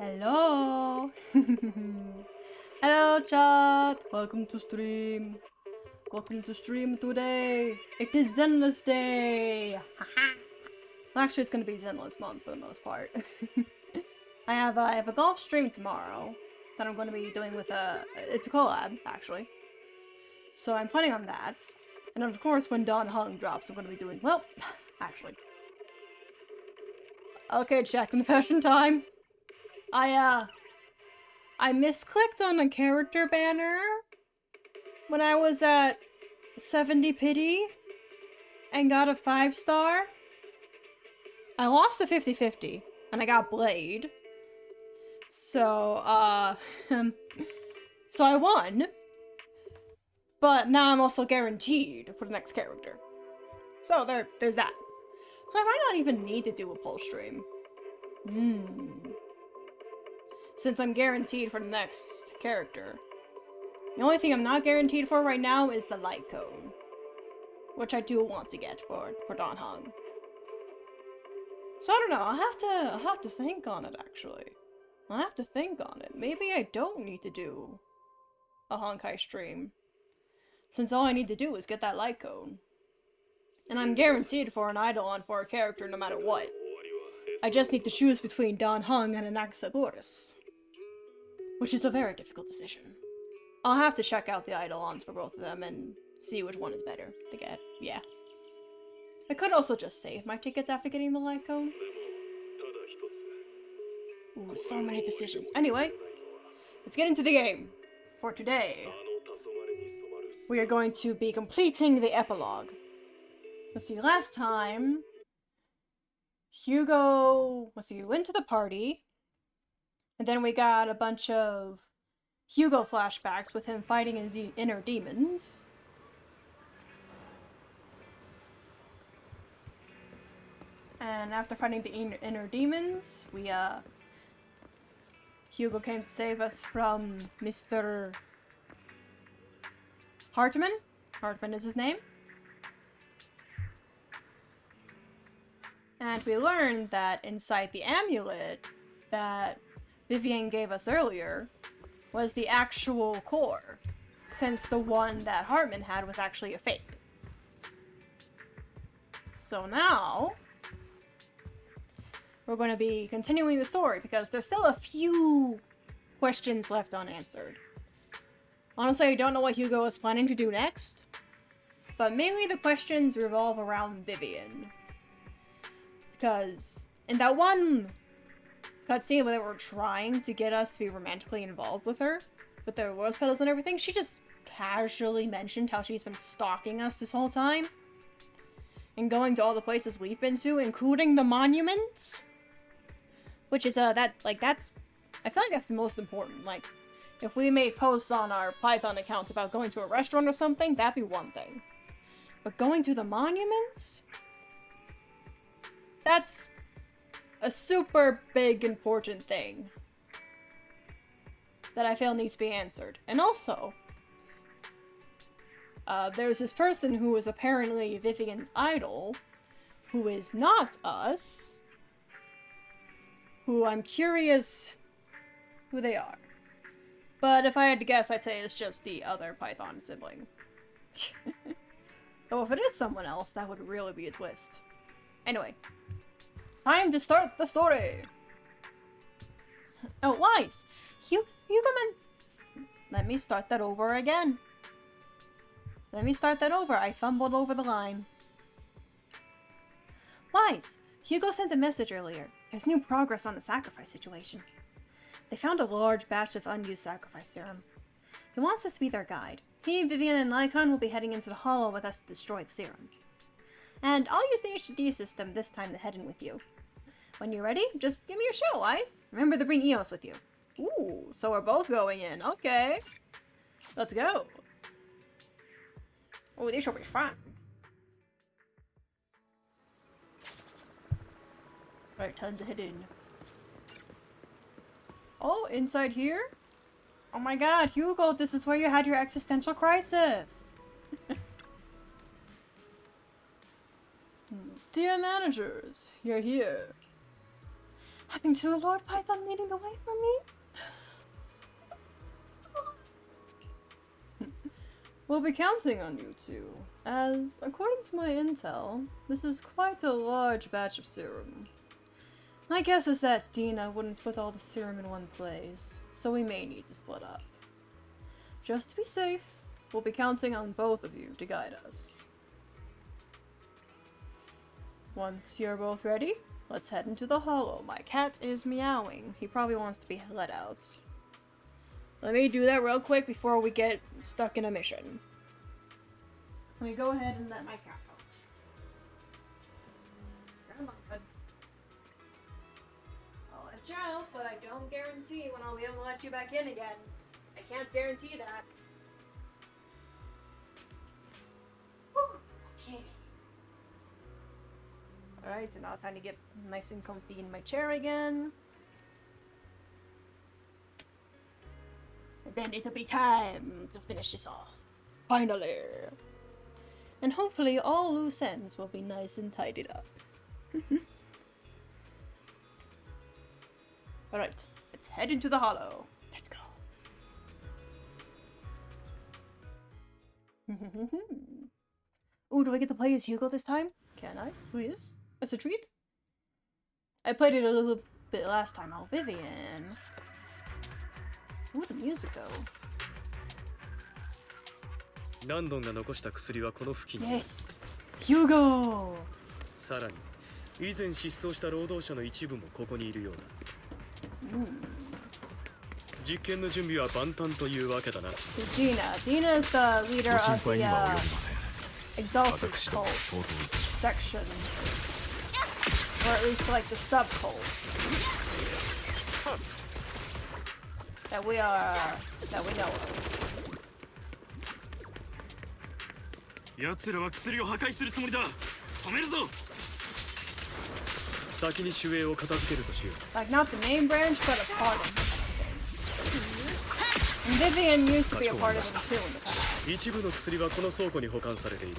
Hello! Hello chat! Welcome to stream. Welcome to stream today. It is Zenless Day! Well, actually, it's gonna be Zenless Month for the most part. I have a golf stream tomorrow that I'm gonna be doing with it's a collab, actually. So I'm planning on that. And of course, when Dawn Hung drops, I'm gonna be doing, well, actually. Okay, chat, confession time. I misclicked on a character banner when I was at 70 pity and got a 5-star. I lost the 50-50 and I got Blade. So, so I won. But now I'm also guaranteed for the next character. So there's that. So I might not even need to do a pull stream. Since I'm guaranteed for the next character. The only thing I'm not guaranteed for right now is the light cone. Which I do want to get for Dawn Hung. So I don't know, I'll have to think on it actually. I'll have to think on it. Maybe I don't need to do a Honkai stream. Since all I need to do is get that light cone. And I'm guaranteed for an Eidolon for a character no matter what. I just need to choose between Dawn Hung and an Anaxagoras. Which is a very difficult decision. I'll have to check out the Eidolons for both of them and see which one is better to get. Yeah. I could also just save my tickets after getting the light cone. Ooh, so many decisions. Anyway, let's get into the game. For today, we are going to be completing the epilogue. Let's see, last time, Hugo, went to the party, and then we got a bunch of Hugo flashbacks with him fighting his inner demons. And after fighting the inner demons, Hugo came to save us from Mr. Hartman? Hartman is his name. And we learned that inside the amulet that Vivian gave us earlier was the actual core, since the one that Hartman had was actually a fake. So now, we're going to be continuing the story because there's still a few questions left unanswered. Honestly, I don't know what Hugo is planning to do next, but mainly the questions revolve around Vivian. Because in that one cutscene where they were trying to get us to be romantically involved with her, with the rose petals and everything, she just casually mentioned how she's been stalking us this whole time. And going to all the places we've been to, including the monuments. Which is, I feel like that's the most important. Like, if we made posts on our Python account about going to a restaurant or something, that'd be one thing. But going to the monuments? That's a super big important thing that I feel needs to be answered. And also, there's this person who is apparently Vivian's idol, who is not us, who I'm curious who they are. But if I had to guess, I'd say it's just the other Python sibling. Though if it is someone else, that would really be a twist. Anyway, time to start the story! Oh, Wise! You come in. Let me start that over again. Let me start that over. I fumbled over the line. Wise! Hugo sent a message earlier. There's new progress on the sacrifice situation. They found a large batch of unused sacrifice serum. He wants us to be their guide. He, Vivian, and Lycon will be heading into the hollow with us to destroy the serum. And I'll use the HUD system this time to head in with you. When you're ready, just give me a shout, Wise. Remember to bring Eos with you. Ooh, so we're both going in. Okay. Let's go. Oh, these will be fun. Right, time to head in. Oh, inside here? Oh my god, Hugo, this is where you had your existential crisis. Dear managers, you're here. Having two Lord Python leading the way for me? We'll be counting on you two, as, according to my intel, this is quite a large batch of serum. My guess is that Dina wouldn't put all the serum in one place, so we may need to split up. Just to be safe, we'll be counting on both of you to guide us. Once you're both ready, let's head into the hollow. My cat is meowing. He probably wants to be let out. Let me do that real quick before we get stuck in a mission. Let me go ahead and let my cat out. Come on, bud. I'll let you out, but I don't guarantee when I'll be able to let you back in again. I can't guarantee that. Whew. Okay. Alright, so now time to get nice and comfy in my chair again. And then it'll be time to finish this off. Finally! And hopefully all loose ends will be nice and tidied up. Alright, let's head into the hollow. Let's go. Ooh, do I get to play as Hugo this time? Can I? Please? That's a treat? I played it a little bit last time. Oh, Vivian. Ooh, the music though. Yes! Hugo! さらに以前失踪した労働者の一部もここにいるようだ。実験の準備は万端というわけだな。So Dina is the leader of the Exalted cult section. Or at least like the sub-cult. That we know of. 奴らは薬を破壊するつもりだ。止めるぞ。先に守衛を片付けるとしよう。Like not the main branch, but a part of it. And Vivian used to be a part of them too in the past. 一部の薬はこの倉庫に保管されている。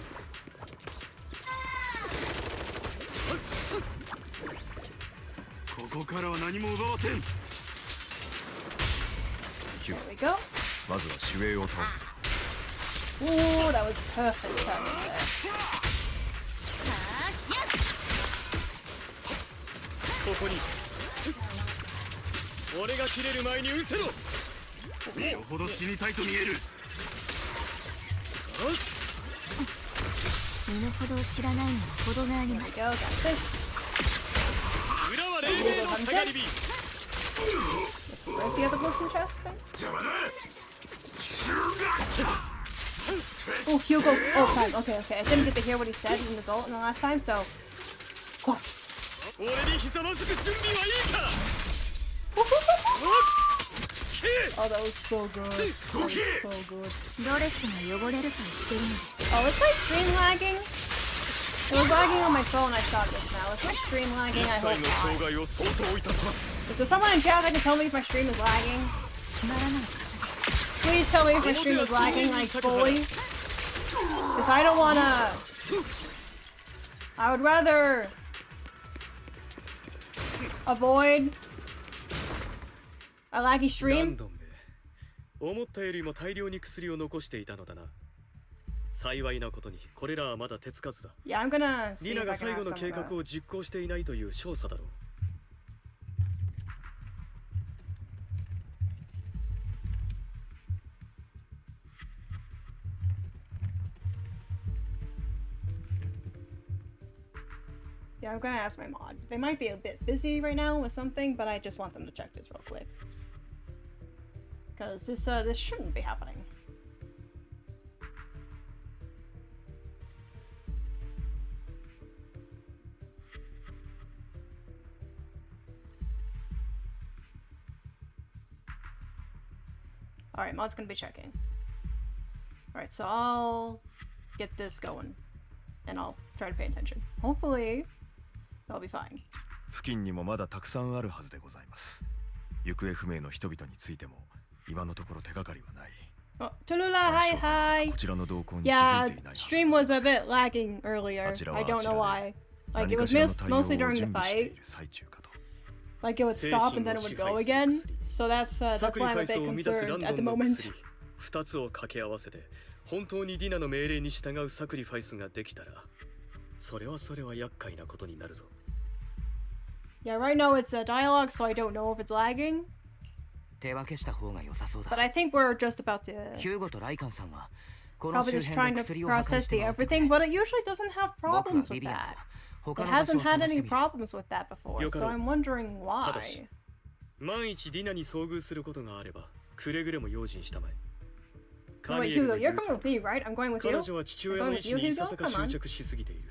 ここからは何も奪わせん。There we go. まずは守衛を倒す。 Ooh, that was perfect timing there. ここに。俺が切れる前に失せろ。よほど死にたいと見える。死ぬほど知らないには程があります。There we go, got this. 裏は黎明のたがり火。 Where's the other potion chest then? Oh, Hugo. Oh, time. Okay, okay. I didn't get to hear what he said in his ult in the last time, so. What? Oh, that was so good. That was so good. Oh, is my stream lagging? It was lagging on my phone, I shot this now. Is my stream lagging? I hope not. Is there someone in chat that can tell me if my stream is lagging? Please tell me if my stream is lagging, like, fully. Because I don't wanna... I would rather... avoid... a laggy stream. 思ったよりも大量に薬を残していたのだな。幸いなことにこれらはまだ手つかずだ。Yeah, I'm gonna see リナ if I が can 最 have 後の some 計 of 画 that. を実行していないという証左だろう。Yeah, I'm gonna ask my mod. They might be a bit busy right now with something, but I just want them to check this real quick. Because this shouldn't be happening. Alright, mod's gonna be checking. Alright, so I'll get this going. And I'll try to pay attention. Hopefully, I'll be fine. 付近にもまだたくさんあるはずでございます。行方不明の人々についても今のところ手がかりはない。 Oh, Tallulah, hi, hi. こちらの動向に気 Yeah, づいていないはず。 stream was a bit lagging earlier. I don't know why. Like, it was mostly during the fight. Like it would stop and then it would go again. So that's why I'm a bit concerned at the moment. 2つを掛け合わせて本当にディナの命令に従うサクリファイスができたら、それは厄介なことになるぞ。Yeah, right now it's a dialogue, so I don't know if it's lagging. 手分けした方が良さそうだ。 But I think we're just about to ヒューゴとライカンさんはこの probably 周 just 辺 trying で to 薬を破壊 process して the もらってくれ。 everything, but it usually doesn't have 僕は problems ビ with ビアン that. と It 他の場所 hasn't を had 探して any みる。 problems with that before, so I'm wondering ただし why. 万一ディナに遭遇することがあれば、くれぐれも用心したまえ。 No, wait, Hugo, you're coming with me, right? I'm going with 彼 you. 女は父 I'm 親 going の意 with you, 志にい Hugo. ささか Come on. 執着しすぎている。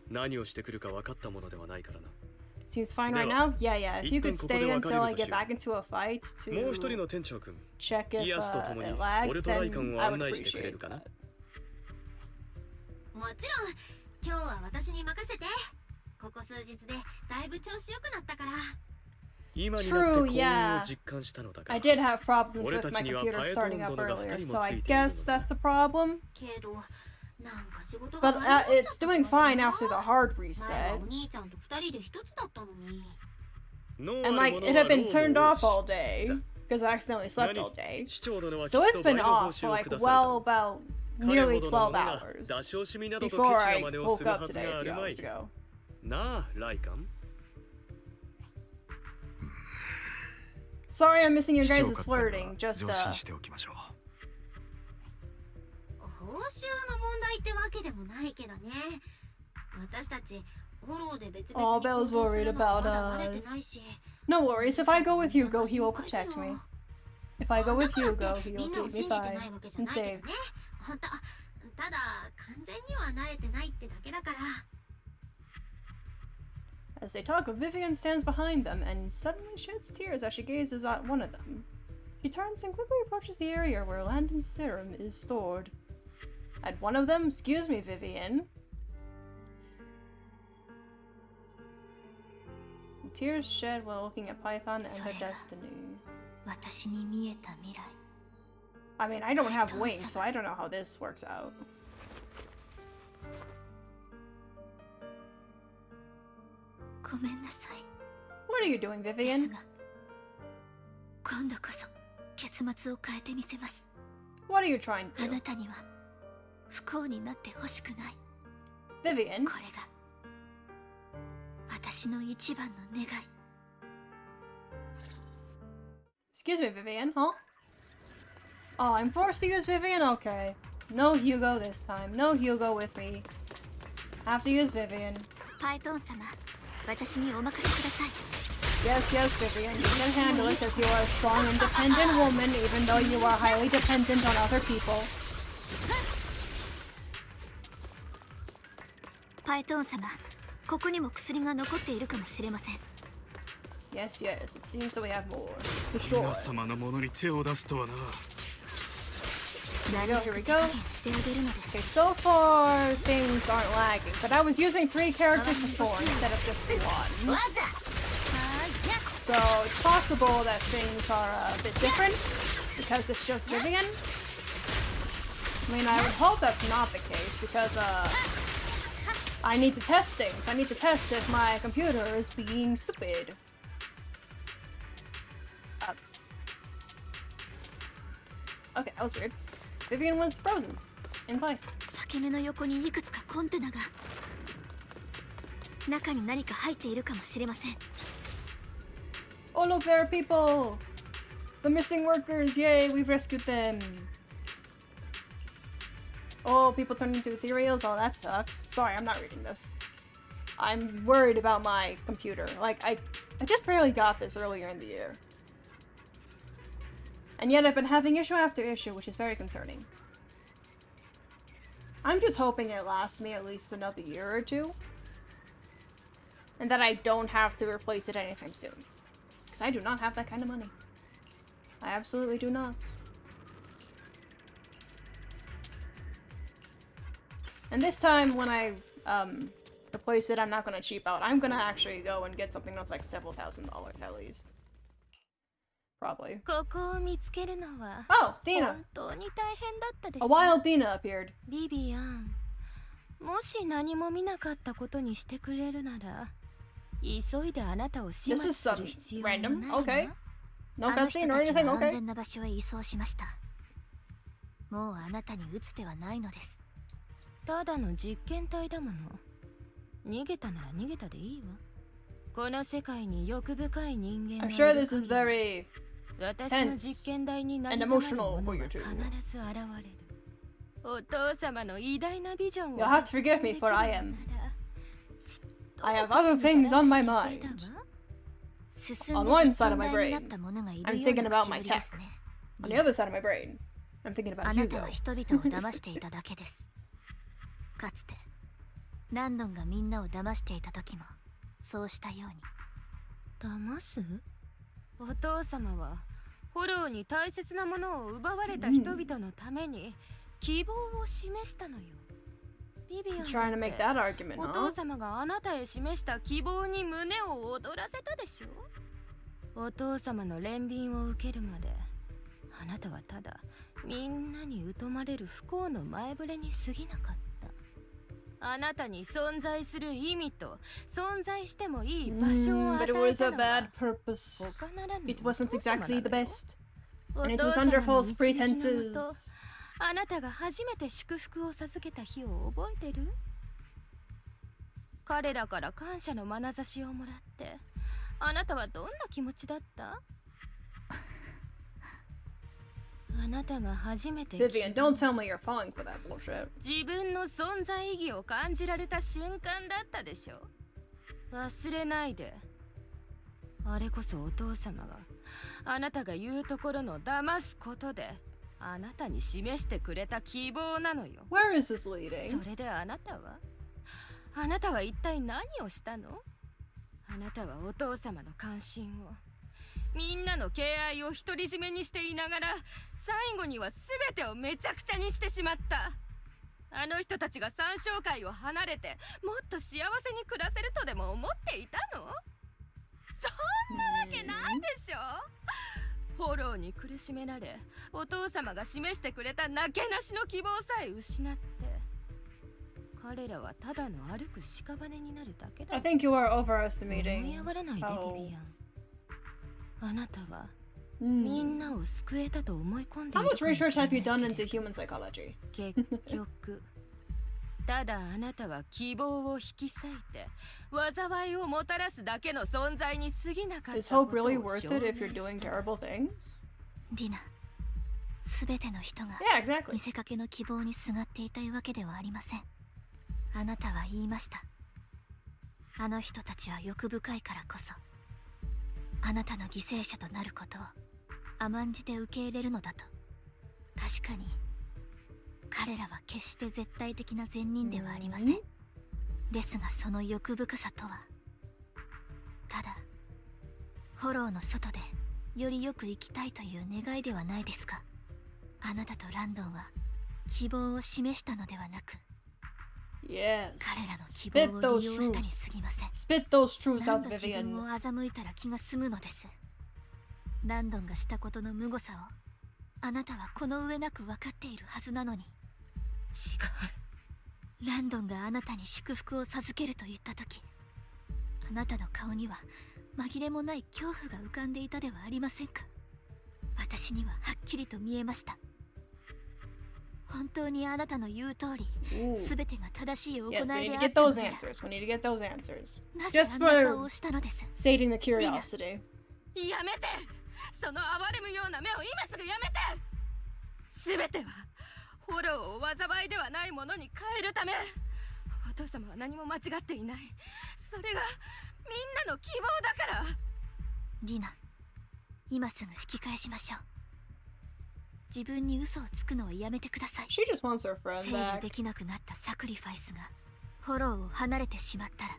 何をしてくるか分かったものではないからな。 Seems fine right now. Yeah, yeah. If you could stay until I get back into a fight もう一人 to の店長君、 check if イアスと共に it lags, 俺とライカン then を I 案 would 内してくれ appreciate るかな。 that. もちろん今日は私に任せて。ここ数日でだいぶ調子良くなったから。今になって幸運を実感したのだが、 I did have problems 俺 with た my ちには computer パエト starting ン up 殿が earlier, 2人 so もつ I いている guess のだ。 that's the problem. けどなんか仕事 But が倍になっちゃった it's doing fine な。 after the hard 前 reset. はお兄ちゃんと二人で一つだったのに。 And like it had been turned off all day because I accidentally slept all day. So it's been off for like well about nearly 12 hours before I woke up today a few hours ago. なあ、ライカン。 Sorry I'm missing your 視聴 guys' 覚会は flirting. Just 上心しておきましょう。報酬の問題ってわけでもないけどね。私たちフォローで別々 Oh, に Belle's 行動す worried るのは about まだ慣れてない us. し。 no worries. If I go with Hugo, he will protect me. If I go with Hugo, he み will んなを keep 信 me じてな fine いわけじゃ and ないけ safe. どね。本当。ただ完全には慣れてないってだけだから。 As they talk, Vivian stands behind them and suddenly sheds tears as she gazes at one of them. She turns and quickly approaches the area where Landon's serum is stored. At one of them? Excuse me, Vivian. Tears shed while looking at Python and her destiny. 私に見えた未来。 I mean, I don't have wings, so I don't know how this works out. ごめんなさい。 What are you doing, です Vivian? が、今度こそ結末を変えてみせます。 What are you trying あ to な do? たには不幸になってほしくない。 Vivian? これが私の一番の願い。 Excuse me, Vivian, huh? Oh, I'm forced to use Vivian? Okay. No Hugo this time. No Hugo with me. Have to use Vivian. パイトン様、私にお任せください。 Yes, yes, Vivian. You can handle it because you are a strong, independent woman, even though you are highly dependent on other people. パイトン様、ここにも薬が残っているかもしれません。 Yes, yes. It seems that we have more. 皆 Destroy. 様のものに手を出すとはな。なるべく手加減してあげるので Okay, す。 so far things aren't lagging, but I was using 3 characters before instead of just 1. わざ。 So it's possible that things are a bit different because it's just Vivian. I mean, I would hope that's not the case because I need to test things. I need to test if my computer is being stupid. Okay, that was weird. Vivian was frozen in place. 裂け目の横にいくつかコンテナが。中に何か入っているかもしれません。 Oh, look, there are people! The missing workers! Yay, we've rescued them! Oh, people turned into ethereals? Oh, that sucks. Sorry, I'm not reading this. I'm worried about my computer. Like, I just barely got this earlier in the year. And yet I've been having issue after issue, which is very concerning. I'm just hoping it lasts me at least another year or two. And that I don't have to replace it anytime soon. Because I do not have that kind of money. I absolutely do not. And this time when I replace it, I'm not going to cheap out. I'm going to actually go and get something that's like several $1,000s at least. Probably. ここを見つけるのは Oh, Dina! 本当に大変だったでし A ょ。 wild Dina appeared. ビビアン、もし何も見なかったことにしてくれるなら急いであなたを始 This 末 is す some る必要もない random. わ。 Okay. No あの人 cutscene た or ち anything. は安 Okay. 全な場所へ移送しました。もうあなたに撃つ手はないのです。ただの実験体だもの。逃げたなら逃げたでいいわ。この世界に欲深い人間が I'm い sure る this is 限り、 very 私の実験台になり and たまる emotional もの for you は two. 必ず現れる。お父様の偉大なビジョンを You'll have to 実 forgive 現 me でき for る I の am. なら、ちっと I have も other 気に things なら on my ない犠牲 mind. だわ。進ん On で one 実 side of 験 my 台にな brain, った者がい I'm るよう thinking な about 口 my ぶりです tech. ね。 On the other side of my brain, I'm thinking あ about なた Hugo. は人々を騙していただけです。かつてランドンがみんなを騙していた時もそうしたように。騙す？お父様はフォローに大切なものを奪われた人々のために希望を示したのよ。ビビアン Trying to だっ make て that argument, お父 huh? 様があなたへ示した希望に胸を躍らせたでしょ。お父様の憐憫を受けるまであなたはただみんなに疎まれる不幸の前触れに過ぎなかった。あなたに存在する意味と存在してもいい場所を But 与 it え was た a のは bad purpose. 他ならぬ It wasn't お父様な exactly の the よ。 best. お And it 父 was 様 under の false 導きのもと pretenses. あなたが初めて祝福を授けた日を覚えてる？彼らから感謝の眼差しをもらってあなたはどんな気持ちだった？あなたが初めて Vivian, don't tell me you're falling for that bullshit. 自分の存在意義を感じられた瞬間だったでしょ。忘れないで。あれこそお父様があなたが言うところの騙すことであなたに示してくれた希望なのよ。 Where is this leading? それであなたは一体何をしたの？あなたはお父様の関心をみんなの敬愛を独り占めにしていながら最後には全てをめちゃくちゃにしてしまった。あの人たちが参照会を離れてもっと幸せに暮らせるとでも思っていたの？そんなわけないでしょ。フォローに苦しめられお父様が示してくれたなけなしの希望さえ失って彼らはただの歩く屍になるだけだ。 I think you are 思い overestimating 上がらないで how ビビアン。あなたはみんなを救えたと思い込んでい How る much かもしれ research ない have you け done れ into ど human psychology? 結局ただあなたは希望を引き裂いて災いをもたらすだけの存在に過ぎなかっ Is たこ hope とを really 証 worth 明 it if you're し doing た。 terrible things? ディナ、すべての人が Yeah, exactly. 見せかけの希望にすがっていたいわけではありません。あなたは言いました。あの人たちは欲深いからこそあなたの犠牲者となることを甘んじて受け入れるのだと。確かに彼らは決して絶対的な善人ではありません。ですがその欲深さとはただフォローの外でよりよく生きたいという願いではないですか。あなたとランドンは希望を示したのではなく Yes. 彼らの希 Spit 望を those 利用したに truths. 過ぎません。 Spit those truths 何 out, 度自分 Vivian. を欺いたら気が済むのです。ランドンがしたことの無誤さをあなたはこの上なく分かっているはずなのに。違う。ランドンがあなたに祝福を授けると言った時あなたの顔には紛れもない恐怖が浮かんでいたではありませんか。私にははっきりと見えました。本当にあなたの言う通り Ooh. 全てが正しい行い Yes, we で need あ to っ get たの those なら answers. We need to get those answers. なぜ Just あんな顔 for をしたのです。 sating the curiosity. やめて。その哀れむような目を今すぐやめて。すべてはフォローを災いではないものに変えるため。お父様は何も間違っていない。それがみんなの希望だから。ディナ、今すぐ引き返しましょう。自分に嘘をつくのはやめてください。 She just wants her friend 制御 back. できなくなったサクリファイスがフォローを離れてしまったら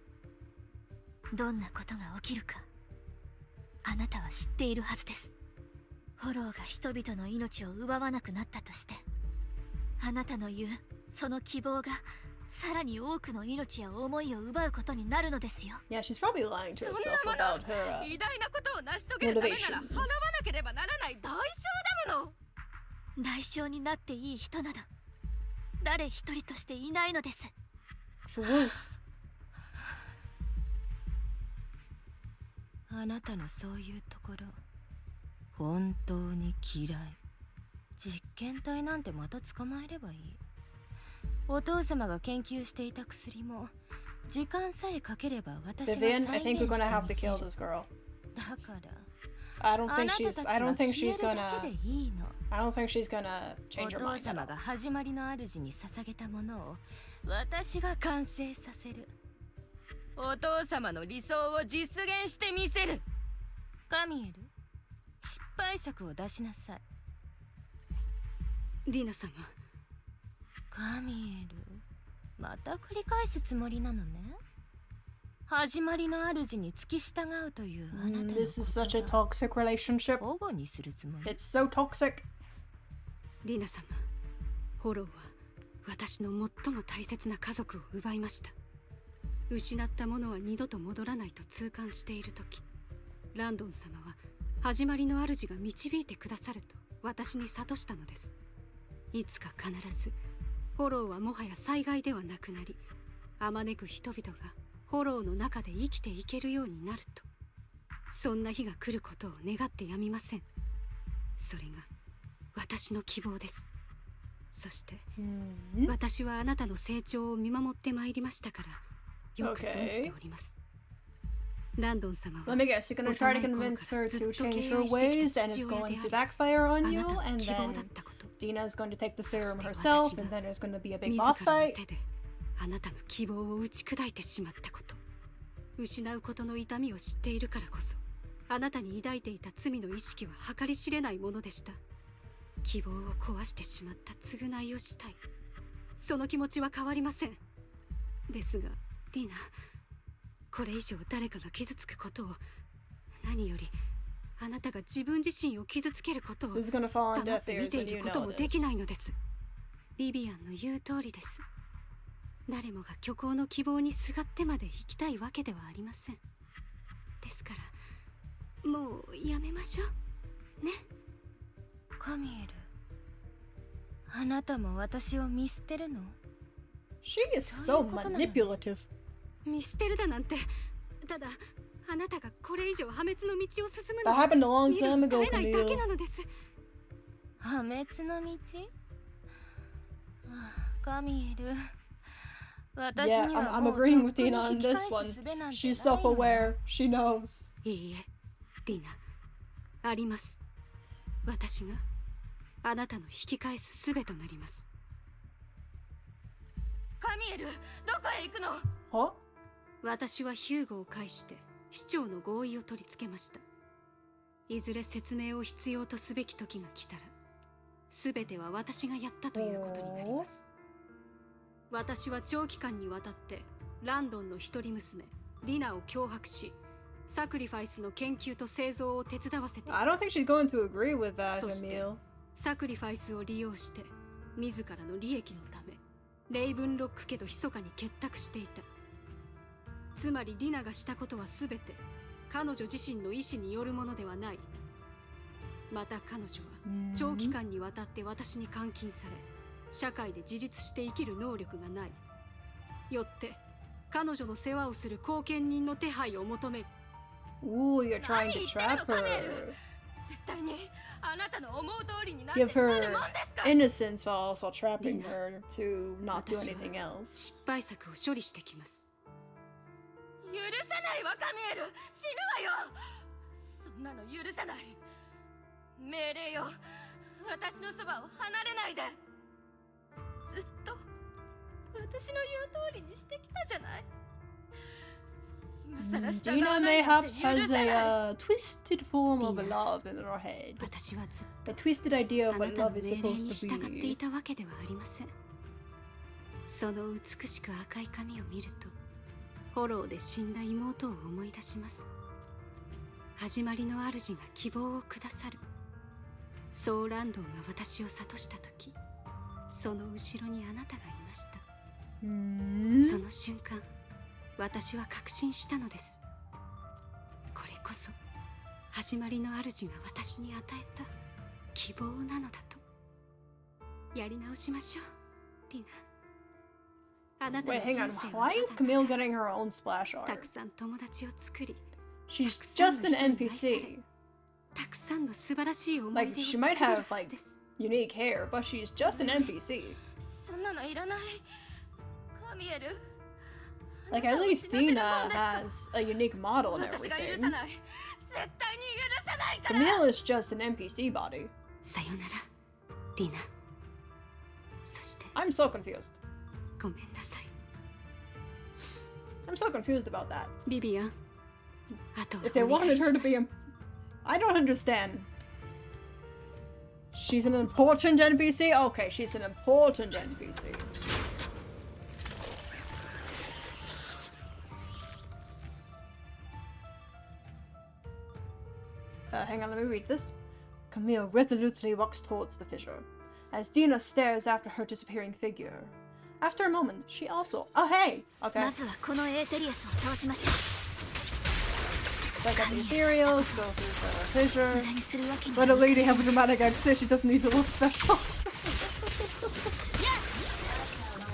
どんなことが起きるかあなたは知っているはずです。フォローが人々の命を奪わなくなったとしてあなたの言うその希望がさらに多くの命や思いを奪うことになるのですよ。 Yeah, she's probably lying to そん herself なも about her の偉大なことを成し遂げるためなら motivations. 払わなければならない代償だもの。代償になっていい人など誰一人としていないのです。Truth. あなたのそういうところ本当に嫌い。実験体なんてまた捕まえればいい。お父様が研究していた薬も時間さえかければ私が再 Vivian, 現 I して think we're み gonna have to せ kill る。 this girl. だから I don't あ think なた she's たち I は don't think 消え she's るだ gonna けでいいの。 I don't think she's gonna お change her 父 mind at 様 all. が始まりの主に捧げたものを私が完成させる。お父様の理想を実現してみせる。カミエル、失敗作を出しなさい。ディナ様、カミエル、また繰り返すつもりなのね。始まりの主に付き従うというあなたの This is such a 言葉 toxic relationship. 保護にするつもり。 It's so toxic. ディナ様、ホローは私の最も大切な家族を奪いました。失ったものは二度と戻らないと痛感している時、ランドン様は始まりの主が導いてくださると私に諭したのです。いつか必ずホローはもはや災害ではなくなり、あまねく人々がホローの中で生きていけるようになると。そんな日が来ることを願ってやみません。それが私の希望です。そして、私はあなたの成長を見守ってまいりましたからよく存じております。ランドン様は Let me guess, you're gonna try to convince her to change her ways and it's going to backfire on you, and then Dina's going to take the serum herself, and then there's going to be a big 自 boss らの fight. 手であなたの希望を打ち砕いてしまったこと、失うことの痛みを知っているからこそあなたに抱いていた罪の意識は計り知れないものでした。希望を壊してしまった償いをしたい、その気持ちは変わりません。ですがディナ、これ以上誰かが傷つくことを、何よりあなたが自分自身を傷つけることを This is gonna fall on 黙っ deaf て見 ears, てい and る you こと know もでき this. ないのです。ビビアンの言う通りです。誰もが虚構の希望にすがってまで生きたいわけではありません。ですからもうやめましょうね。カミエル、あなたも私を見捨てるの？ She is so manipulative. 見捨てるだなんて、ただあなたがこれ以上破滅の道を進む That のを happened a long 見る time 耐 ago, えないだけ Camille. なのです。破滅の道？カミエル、私 Yeah, には I'm もう agreeing とっ with くに Dina 引 on き this 返 one. す術なんて She's ないの。 self-aware. She knows. いいえ、ディナ、あります。私があなたの引き返す術となります。カミエル、どこへ行くの？ Huh? 私はヒューゴを介して市長の合意を取り付けました。いずれ説明を必要とすべき時が来たら、すべては私がやったということになります。私は長期間にわたってランドンの一人娘ディナを脅迫し、サクリファイスの研究と製造を手伝わせていた。 I don't think she's going to agree with that, そして Camille. サクリファイスを利用して自らの利益のためレイブンロック家と密かに結託していた。つまりディナがしたことは全て彼女自身の意思によるものではない。また彼女は長期間にわたって私に監禁され、社会で自立して生きる能力がない。よって彼女の世話をする後見人の手配を求める。 Ooh, you're trying 何 to 言ってるの trap カミエル。 her. 絶対にあなたの思う通りになって Give なる her もんですか？ innocence while also trapping Dina, her to not do 私は anything else. 失敗作を処理してきます。許さないわカミエル、死ぬわよ。そんなの許さない。命令よ、私のそばを離れないで。ずっと私の言う通りにしてきたじゃない。今さら従 Dina わないなんて mayhaps 許さ has ない。 a twisted form of Dina, love in her head. 私はずっ A twisted idea と of あな what たの love is 命令 supposed に to 従ってい be. たわけではありません。その美しく赤い髪を見るとフォローで死んだ妹を思い出します。始まりの主が希望をくださる、そうランドンが私を諭した時、その後ろにあなたがいました。その瞬間、私は確信したのです。これこそ始まりの主が私に与えた希望なのだと。やり直しましょう、ディナ。あなたの Wait, 人 hang 生 on. は Why is まだ Camille getting her own splash た art? くさん友達を作り、She's just an NPC. たくさんの素晴らしい思い Like, 出を she 作 might れる have, はず like, です。 unique hair, but she's just an NPC. そんなのいらない。カミエル。 Like, at least Dina has a unique model and 私が許 everything. さない。絶対に許さないから。 Camille is just an NPC body. さよなら、ディナ。そして I'm so confused. ごめんなさい。 I'm so confused about that. ビビアン。あと If they お願い wanted し her ま to す be I don't understand. She's an important NPC? Okay, she's an important NPC. Hang on, let me read this. Camille resolutely walks towards the fissure, as Dina stares after her disappearing figure. After a moment, she also... Oh, hey! Okay. まずはこのエーテリアスを倒しましょう。 Like at the ethereals, go through the fissure. 無駄にするわけに Let a lady have a dramatic exit, she doesn't need to look special.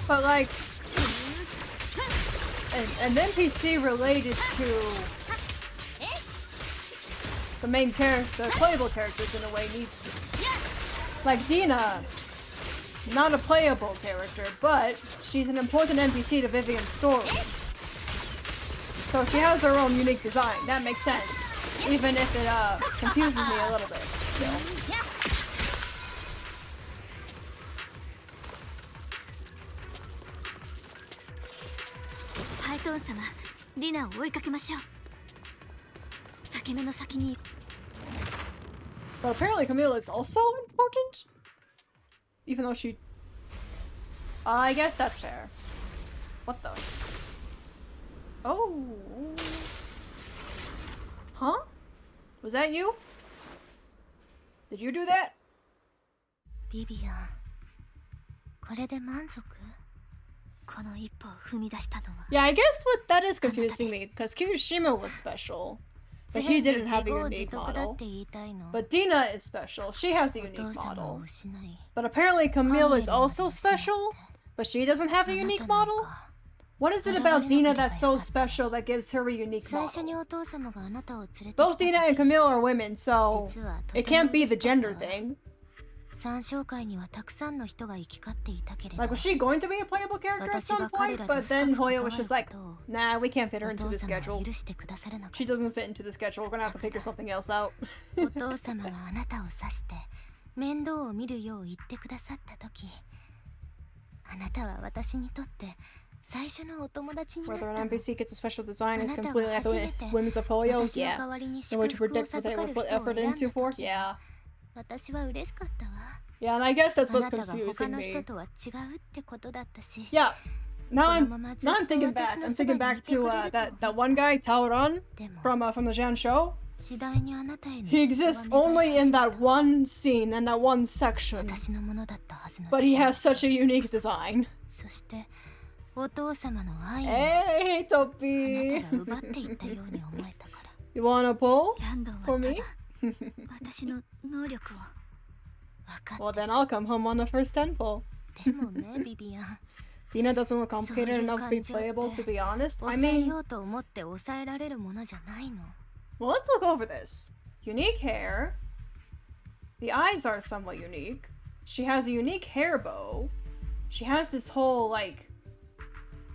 But like... An NPC related to... the main character, the playable characters in a way need... Like Dina, not a playable character, but she's an important NPC to Vivian's story. So she has her own unique design. That makes sense. Even if it confuses me a little bit. Still. ハイトーン様、ディナを追いかけましょう。裂け目の先に But apparently Camille is also important? Even though she... I guess that's fair. What the... Oh... Huh? Was that you? Did you do that? ビビアン、これで満足？この一歩を踏み出したのは Yeah, I guess what that is confusing me, because Kirishima was special. But he didn't have a unique model. But Dina is special. She has a unique model. But apparently Camille is also special, but she doesn't have a unique model? What is it about Dina that's so special that gives her a unique model? Both Dina and Camille are women, so it can't be the gender thing. 三小会にはたくさんの人が行き交っていたけれど Like, was she going to be a playable character at some point? But then Hoya was just like, nah, we can't fit her into the schedule. She doesn't fit into the schedule. We're gonna have to figure something else out. お父様があなたを指して面倒を見るよう言ってくださった時、あなたは私にとって最初のお友達になった Whether の。 an NPC gets a special design is completely like the whims of Hoyo? Yeah. No way to predict what they will put effort into for? Yeah. 私は嬉しかったわ。 Yeah, and I guess that's あ what's なたが他 confusing の me. 人とは違うってことだったし。 Yeah. Now I'm thinking back. I'm thinking back to that one guy, Taoran, from the Jan show. 次第にあなたへの He exists only in that one scene and that one section. 私のものだったはずの But he has such a unique design. そしてお父様の愛を Hey, あなた Topi. が奪っていったように思えたから。 You wanna pull ランドンは for た me? だ私の能力を分か Well, って then I'll come home on the first 10 pull. でもねビビアン Dina doesn't look complicated そういう enough to be 感情って playable, to be honest. I 抑え mean, ようと思って抑えられるものじゃないの。 well, let's look over this. Unique hair. The eyes are somewhat unique. She has a unique hair bow. She has this whole, like,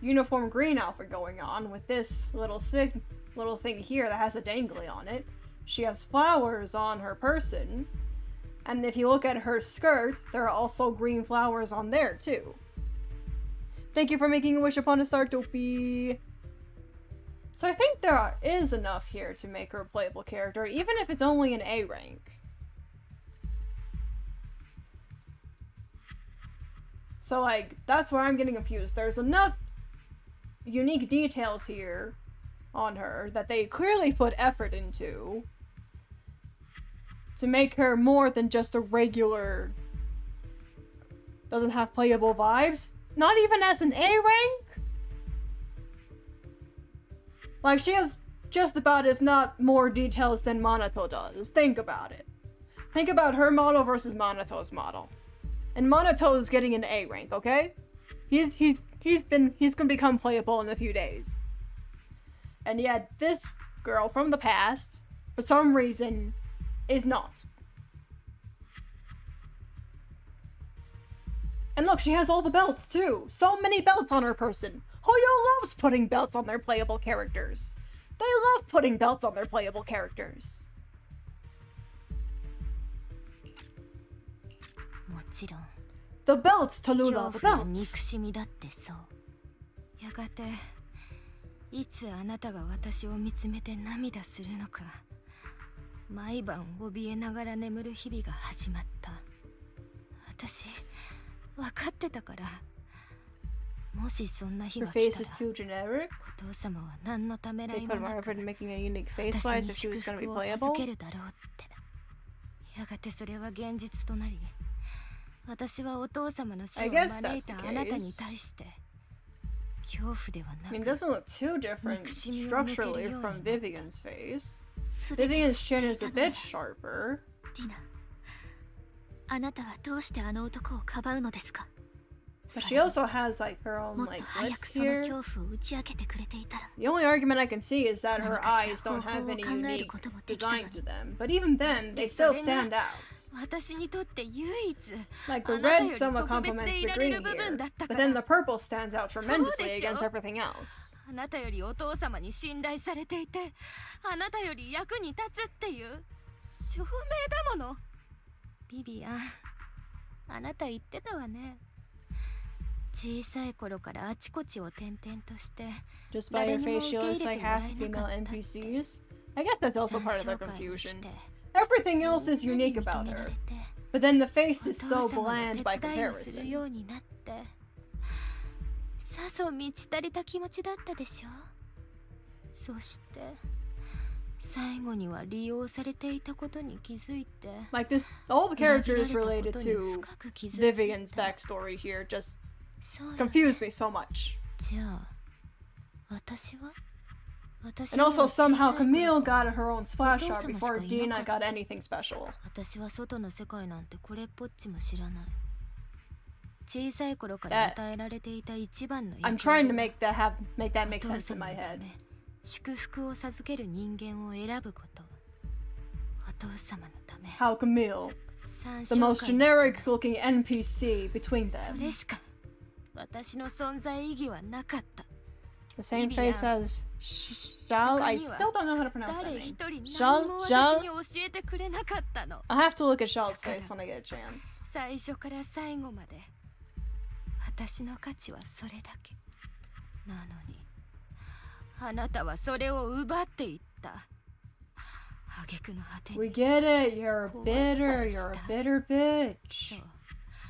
uniform green outfit going on with this little thing here that has a dangly on it. She has flowers on her person. And if you look at her skirt, there are also green flowers on there, too. Thank you for making a wish upon a star, Dopey. So I think there is enough here to make her a playable character, even if it's only an A rank. So, like, that's where I'm getting confused. There's enough unique details here on her that they clearly put effort into to make her more than just a regular... doesn't have playable vibes. Not even as an A rank? Like, she has just about, if not more details than Monato does. Think about it. Think about her model versus Monato's model. And Monato's getting an A rank, okay? He's gonna become playable in a few days. And yet, this girl from the past, for some reason, is not. And look, she has all the belts too. So many belts on her person. Hoyo loves putting belts on their playable characters. They love putting belts on their playable characters. もちろん The belts, 恐 Tallulah, the 怖や憎 belts. しみだってそう。やがていつあなたが私を見つめて涙するのか、毎晩怯えながら眠る日々が始まった。私分かってたから。もしそんな日 Her が face 来 is たら too generic. お父様は何のためら They い put もな more く effort in making a unique face 私 wise に if she was 祝 going to be 福を playable. 授けるだろうってやがてそれは現実となり、私はお父様の死を I 招 guess い that's た the あなたに case. 対して恐怖ではな I mean, it く doesn't look too different 憎しみを向ける structurally ように from なった。 Vivian's face. 全てを Vivian's 知っ chin てい is た a のに bit sharper. ディナ、あなたはどうしてあの男をかばうのですか？ But she also has like her own もっと like 早く lips その here. 恐怖を打ち明けてくれていたら、 The only argument I can see is that 何 her かし eyes ら don't 方 have 法を any 考える unique こともできたの design に。 to them. But even then, they still stand out. 私にとって唯一 Like the あなた red より somewhat 特別 complements で the いられる green 部分 here. だったか But ら。 then the purple stands out tremendously そうでしょ？ against everything else. あなたよりお父様に信頼されていて、あなたより役に立つっていう証明だもの。ビビアン、あなた言ってたわね。小さい頃からあちこちを転々として、 Just by her 誰にも face, 受 she け入 looks れ like てもら half えな female かったって。 NPCs. I guess that's also 参 part of their 照会に来 confusion. て Everything else is みんなに unique 認 about めら her. れて、 But then the お face 父 is so 様の bland 手 by 伝いをする comparison. ようになって、さぞ満ち足りた気持ちだったでしょ。そして最後には利用されていたことに気づいて、 Like this, all the 裏切られ characters たこ related とに to 深く傷つい Vivian's た。 backstory here just そうよね。 confused me so much. じゃあ私は And also somehow Camille got her own お splash 父 art 様し before かい Dina なか got った。 anything special. 私は外の世界なんてこれっぽっちも知らない。小さい頃から与えられていた一番の I'm 役割 trying to は make that お make 父 sense in 様 my のた head. め祝福を授ける人間を選ぶこと。お父様のため How Camille, 三 the 章 most 会 generic looking NPC between そ them. れしか私の存在意義はなかった。 The same Vivian. face as Shal. I still don't know how to pronounce that 誰 name. 一人何 Shal? も私 Shal? に教えてくれなかったの。 I'll have to look at Shal's face when I get a chance. 最初から最後まで私の価値はそれだけなのに、あなたはそれを奪っていった。挙句の果て We に get it. You're Cool. bitter. You're a bitter bitch. そう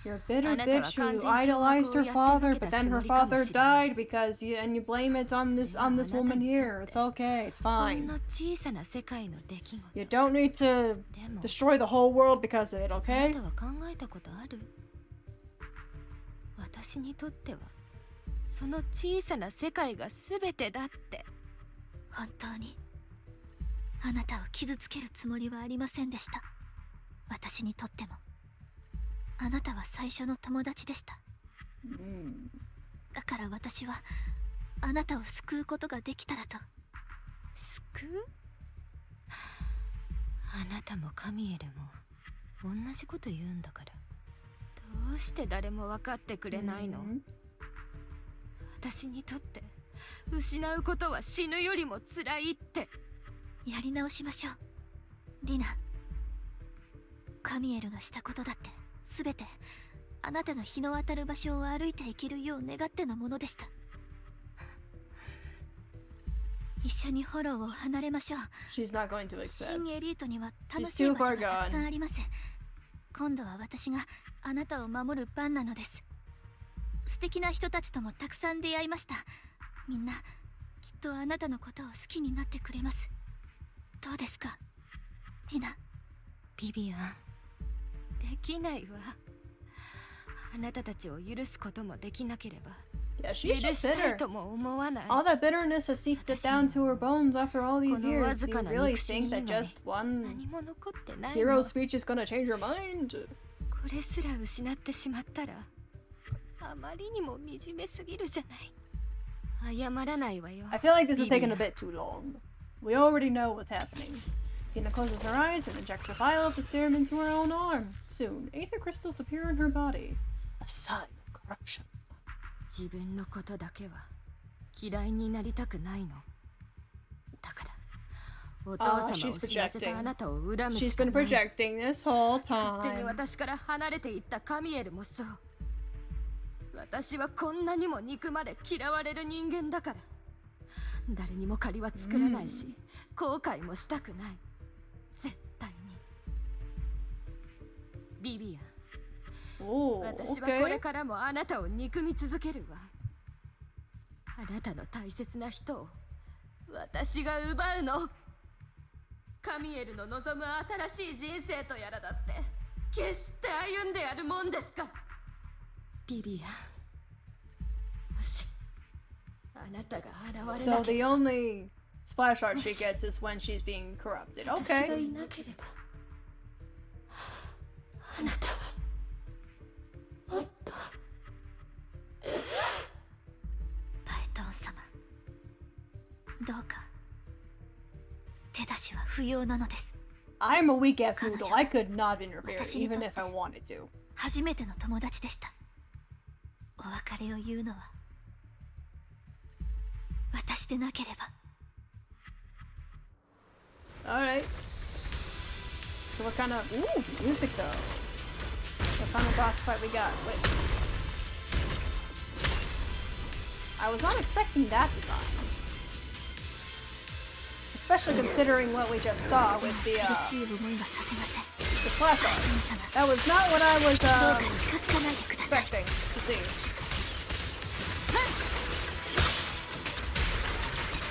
You're a bitter あなたは bitch 完 who 全に挑 idolized 発を her やって father, のけ but た then つも her りかも father しれない。 died because you blame it on this woman here. It's okay. It's ほん fine. の小さな世界の出来事。 You don't need to でも destroy the whole world because of it, あ okay? なたは考えたことある？私にとってはその小さな世界が全てだって。本当にあなたを傷つけるつもりはありませんでした。私にとってもあなたは最初の友達でした。だから私はあなたを救うことができたらと。救う？あなたもカミエルも同じこと言うんだから、どうして誰も分かってくれないの？ Mhm. 私にとって失うことは死ぬよりも辛いって。やり直しましょう、ディナ。カミエルがしたことだって全てあなたが日の当たる場所を歩いていけるよう願ってのものでした。一緒にフォローを離れましょう。 She's not going to accept. 新エリートには楽しい場所がたくさんあります。今度は私があなたを守る番なのです。素敵な人たちともたくさん出会いました。みんなきっとあなたのことを好きになってくれます。どうですか、ティナ。ビビアン、できないわ。あなたたちを許すこともできなければ Yeah, 許 she's just したい bitter. とも思わない。 All that bitterness has seeped it down to her bones after all these この years. わず Do か you な really 憎しみ think 以 that 外 just one 何も残ってない hero の。 speech is gonna change her mind? これすら失ってしまったらあまりにも惨めすぎるじゃない。謝らないわよ。 I feel like this is taking a Vivian. bit too long. We already know what's happening. Dina closes her eyes and injects a vial of the serum into her own arm. Soon, aether crystals appear in her body. A sign of corruption. 自分のことだけは嫌いになりたくないの。だからお父様を死なせたあなたを恨むし She's か been ない。 projecting this whole 勝手に time. 私から離れていったカミエルもそう。私はこんなにも憎まれ嫌われる人間だから。誰にも借りは作らないし、後悔もしたくない。絶対に。ビビアン。 Oh, 私はこれ okay. からもあなたを憎み続けるわ。あなたの大切な人を私が奪うの。カミエルの望む新しい人生とやらだって決して歩んでやるもんですか。ビビアン、もしあなたが現れな So け the れば、 only splash art she gets is when she's being corrupted. 私が Okay. いなければ、あなたはもっと。パエトン様、どうか手出しは不要なのです。 I'm a weak ass noodle. I could not interfere even if I wanted to. 初めての友達でした。お別れを言うのは私でなければ。 Alright. So what kind of... Ooh, music though. What kind of boss fight we got? Wait. I was not expecting that design. Especially considering what we just saw with the 苦しい思いはさせません。 the splash パエ art. トン様、 That was not what I was どうか近づかないでください。 expecting to see.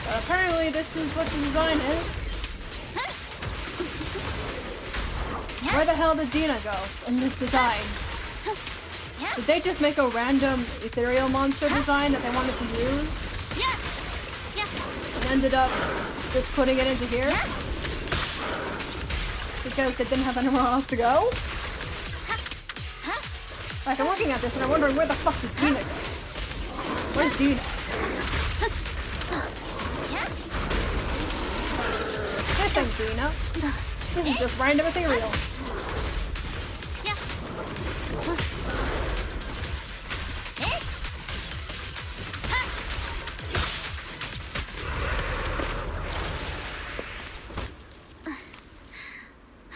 But apparently this is what the design is. Where the hell did Dina go in this design? Did they just make a random ethereal monster design that they wanted to use? And ended up just putting it into here? Because they didn't have anywhere else to go? Like, I'm looking at this and I'm wondering where the fuck did Dina go? Where's Dina? This ain't Dina. This is just random ethereal.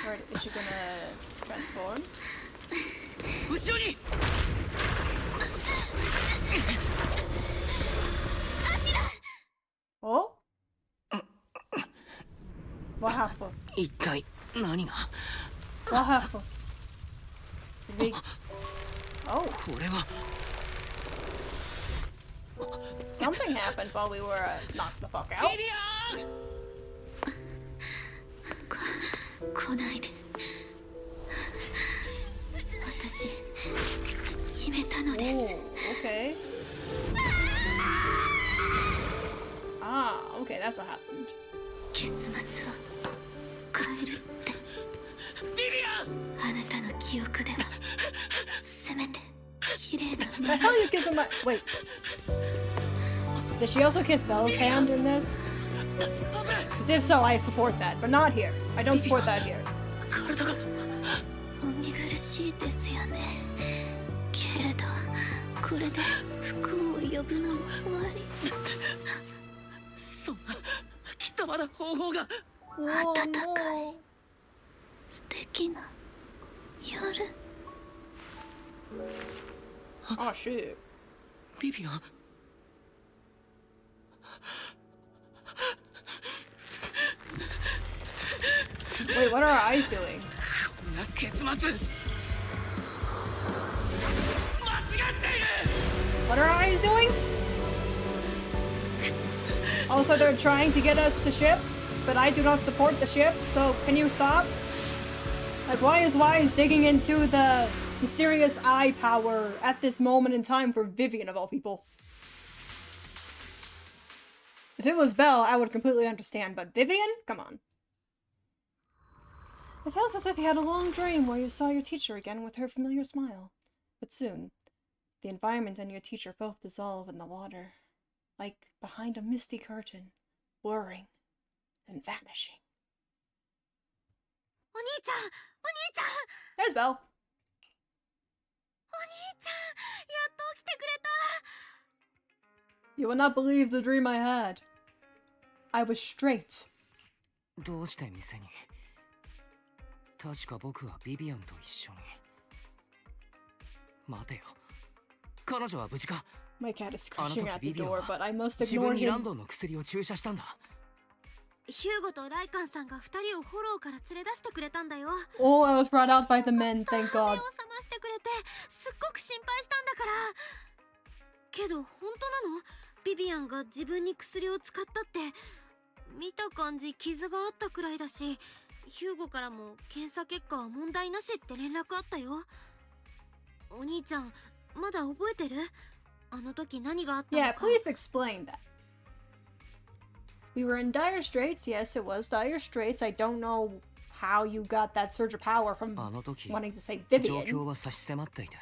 Alright, is she gonna transform? 後ろに Oh? What happened? 一体何が What happened? Did we... Oh, これは something happened while we were knocked the fuck out. 来ないで。私決めたのです。 Oh, okay. Ah, okay, that's what happened. 結末を変えるって。あなたの記憶ではせめて綺麗な The hell you kissing my... Wait. Did she also kiss Bella's hand in this? Because if so, I support that, but not here. I don't support that here. お見苦しいですよね。けれどこれで不幸を呼ぶのも終わり。そんなきっとまだ方法が Oh, 暖かい no. 素敵な夜。 Oh, shit. ビビアン Wait, what are our eyes doing? こんな結末間違っている What are our eyes doing? Also, they're trying to get us to ship, but I do not support the ship, so can you stop? Like, why is Wise digging into the mysterious eye power at this moment in time for Vivian, of all people? If it was Belle, I would completely understand, but Vivian? Come on. It feels as if you had a long dream where you saw your teacher again with her familiar smile. But soon, the environment and your teacher both dissolve in the water, like behind a misty curtain, blurring. and vanishing. お兄ちゃん、お兄ちゃん、 There's Belle. お兄ちゃん、やっと起きてくれた。 You will not believe the dream I had. I was straight. どうして店に？確か僕はビビアンと一緒に。待てよ。彼女は無事か？ My cat is あの scratching 時 at the ビビアン door, は but I must 自 ignore 分にラン him. ドンの薬を注射したんだ。ヒューゴとライカンさんが2人をフォローから連れ出してくれたんだよ。 Oh, I was brought out by the men, thank 目 God. を覚ましてくれてすっごく心配したんだから。けど本当なの？ビビアンが自分に薬を使ったって。見た感じ傷があったくらいだし、ヒューゴからも検査結果は問題なしって連絡あったよ。お兄ちゃんまだ覚えてる？あの時何があったの Yeah, か。 please explain that. We were in dire straits. Yes, it was dire straits. I don't know how you got that surge of power from あの時 wanting to say 状 Vivian. 況は差し迫っていて、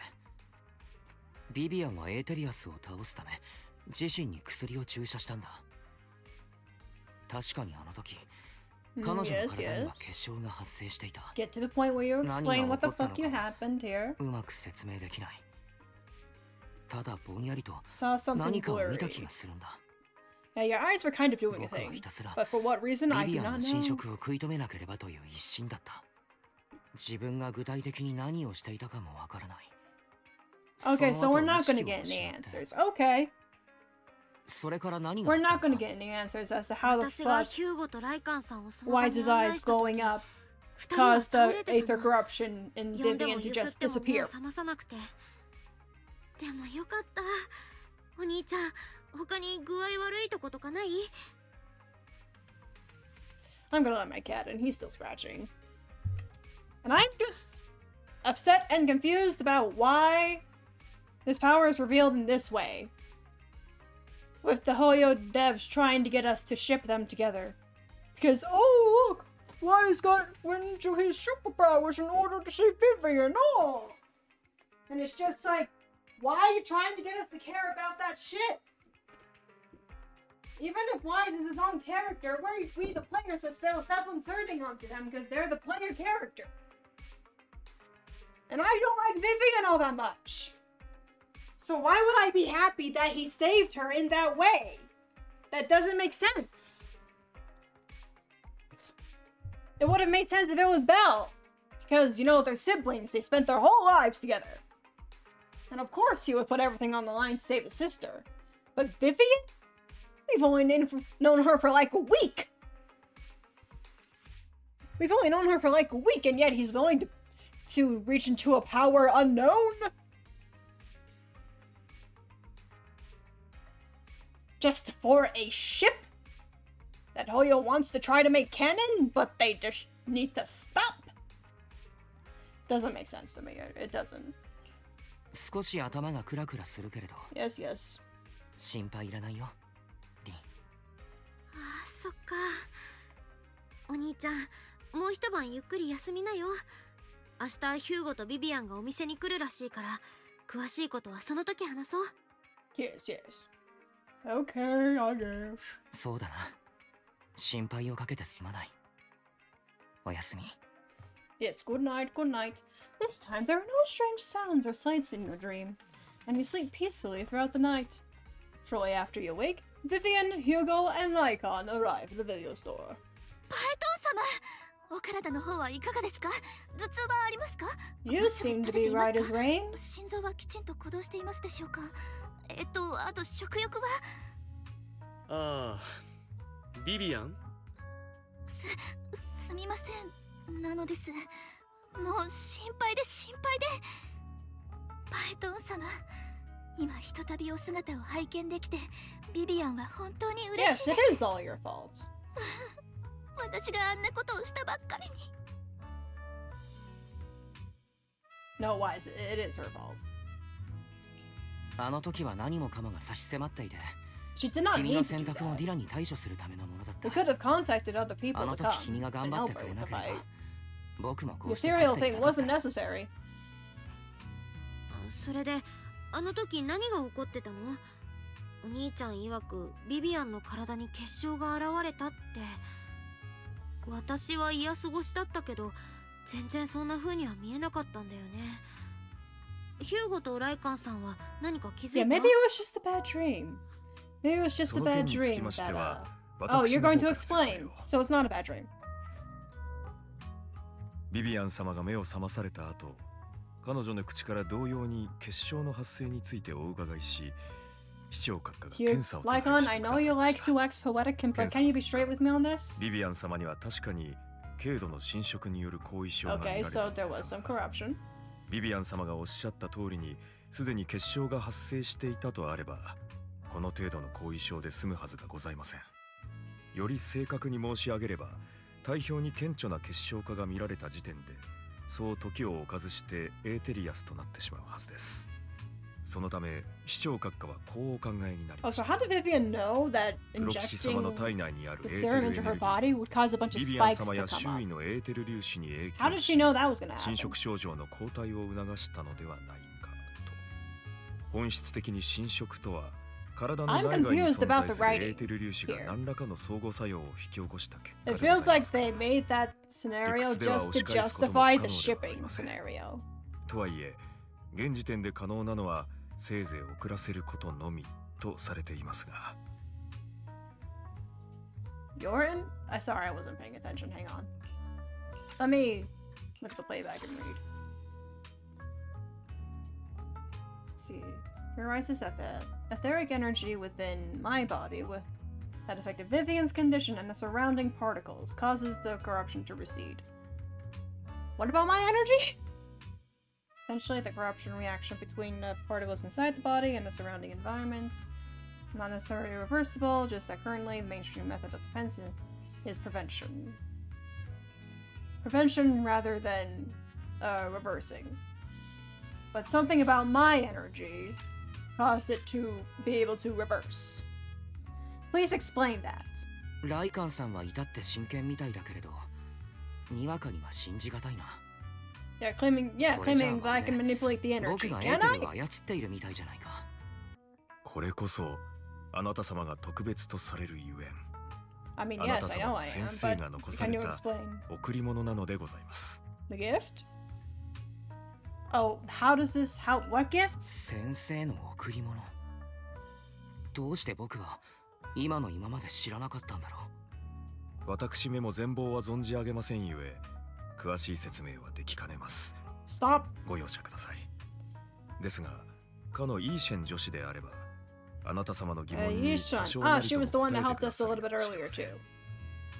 ビビアンはエーテリアスを倒すため自身に薬を注射したんだ。確かにあの時、彼女の Yes, 体には yes. 結晶が発生していた。 Get to the point where you explain what the fuck you 何が起こったのか。 happened here. うまく説明できない。ただぼんやりと Saw something 何かを見た blurry. 気がするんだ。 Yeah, your eyes were kind of doing a 僕は thing. ひたすら But for what reason, I ビ do ビアン not の侵 know. 食を食い止めなければという一心だった。自分が具体的に何をしていたかもわからない。 Okay, そ so の we're 後 not 意識 gonna を get 失 any って answers. Okay. それから何があ We're った not の gonna か。 get any answers as to how the 私が fuck ヒューゴとライカンさんをその場 Wise's に案 eyes 内した時、 glowing up 2人は caused 倒 the れて aether たの。 corruption in 呼んでも Vivian to ゆ just すっても目 disappear. を覚まさなくて。でもよかった。お兄ちゃん、他に具合悪いとことかない？ I'm gonna let my cat in. He's still scratching. And I'm just upset and confused about why this power is revealed in this way. With the Hoyo devs trying to get us to ship them together. Because, oh look! Wise went into his superpowers in order to save Vivian. Oh! And it's just like, why are you trying to get us to care about that shit? Even if Wise is his own character, we the players are still self-inserting onto them because they're the player character. And I don't like Vivian all that much. So why would I be happy that he saved her in that way? That doesn't make sense. It would have made sense if it was Belle. Because, you know, they're siblings. They spent their whole lives together. And of course he would put everything on the line to save his sister. But Vivian? We've only known her for like a week. We've only known her for like a week, and yet he's willing to reach into a power unknown? Just for a ship that Hoyo wants to try to make canon, but they just need to stop? Doesn't make sense to me. It doesn't. 少し頭がクラクラするけれど Yes, yes. 心配いらないよ、リン。ああ、そっか。お兄ちゃん、もう一晩ゆっくり休みなよ。明日ヒューゴとビビアンがお店に来るらしいから、詳しいことはその時話そう。 Yes, yes. Okay, I guess. そうだな。心配をかけてすまない。おやすみ。 Yes, good night, good night. This time there are no strange sounds or sights in your dream, and you sleep peacefully throughout the night. Shortly after you wake, Vivian, Hugo, and Lycon arrive at the video store. パエトン様、お体の方はいかがですか？頭痛はありますか？ You seem to be right as rain. 心臓はきちんと鼓動していますでしょうか？あと食欲は？ああ、ビビアン？すみません。なのです。もう心配で心配で。パエトン様、今ひとたびお姿を拝見できて、ビビアンは本当に嬉し Yes, い it です。 is all your fault. 私があんなことをしたばっかりに。No, Wise, it is her fault. あの時は何もかもが差し迫っていて、 She did not 君 need の to 選 do 択も that. ディラに対処するためのものだっ We た。 could have contacted other people あの to 時 come 君が頑 and 張っ help てく her れ with な the ければ fight. 僕もこ The うして勝 ethereal ってい thing なかった。 wasn't necessary. それで、あの時何が起こってたの？お兄ちゃん曰くビビアンの体に結晶が現れたって。私は嫌過ごしだったけど、全然そんな風には見えなかったんだよね。ヒューゴとライカンさんは何か気づいた？ Yeah, maybe it was just a bad dream. Maybe it was just a bad dream that, Oh, you're going to explain. So it's not a bad dream. ビビアン様が目を覚まされた後、彼女の口から同様に結晶の発生についてお伺いし、視聴閣下が検査を手配してくだ Lycon, さ I い know ま you し like た。 to wax poetic, but can you be straight with me on this? ビビアン様には確かに軽度の侵食による後遺症が見ら Okay, れた so の there で was す some が、 corruption. ビビアン様がおっしゃった通りにすでに結晶が発生していたとあれば、この程度の後遺症で済むはずがございません。より正確に申し上げれば、体表に顕著な結晶化が見られた時点で、そう時を置かずしてエーテリアスとなってしまうはずです。そのため視聴閣下はこうお考えになり Oh, まし so た。 how did Vivian know that プロキシ様の injecting 体内にある the エーテル serum エネ into ル her ギー、 body would cause a bunch of ビビアン spikes 様 to や come 周 up? 囲のエーテル粒子に影 How 響 did し she know that was gonna 侵 happen? 食症状の後退を促したのではないかと。本質的に侵食とは、体の I'm 内外に confused 存 about 在 the するエ writing ーテル粒子が here. 何らかの相互作用を引き起こした結果 It でご feels ざい like ます they made that scenario just to justify the shipping scenario. とはいえ、現時点で可能なのはせいぜい遅らせることのみとされていますが。You're in? Sorry, I wasn't paying attention. Hang on. Let me look at the playback and read. Let's see. It arises that the etheric energy within my body with that affected Vivian's condition and the surrounding particles causes the corruption to recede. What about my energy? Essentially, the corruption reaction between the particles inside the body and the surrounding environment. Not necessarily reversible, just that currently the mainstream method of defense is prevention. Prevention rather than reversing. But something about my energy caused it to be able to reverse. Please explain that. ライカンさんは至って真剣みたいだけれど、にわかには信じがたいな。Yeah, claiming that I can manipulate the 僕 energy. がエ Can ーテ I? ルを操っているみたいじゃないか。これこそあなた様が特別とされるゆえん。 I mean, あな yes, た I 様 know の I 先 am, 生 but が残さ can れ you た explain 贈り物なのでございます。 the gift? Oh, what gift? 先生の贈り物。どうして僕は今の今まで知らなかったんだろう。私めも全貌は存じ上げませんゆえ、詳しい説明はできかねます。 Stop. ご容赦ください。ですが、かのイーシェン女子であれば、あなた様の疑問に多少なり she とも was the one 答 that えて helped くだ us さ a る little bit かもしれ earlier ません too.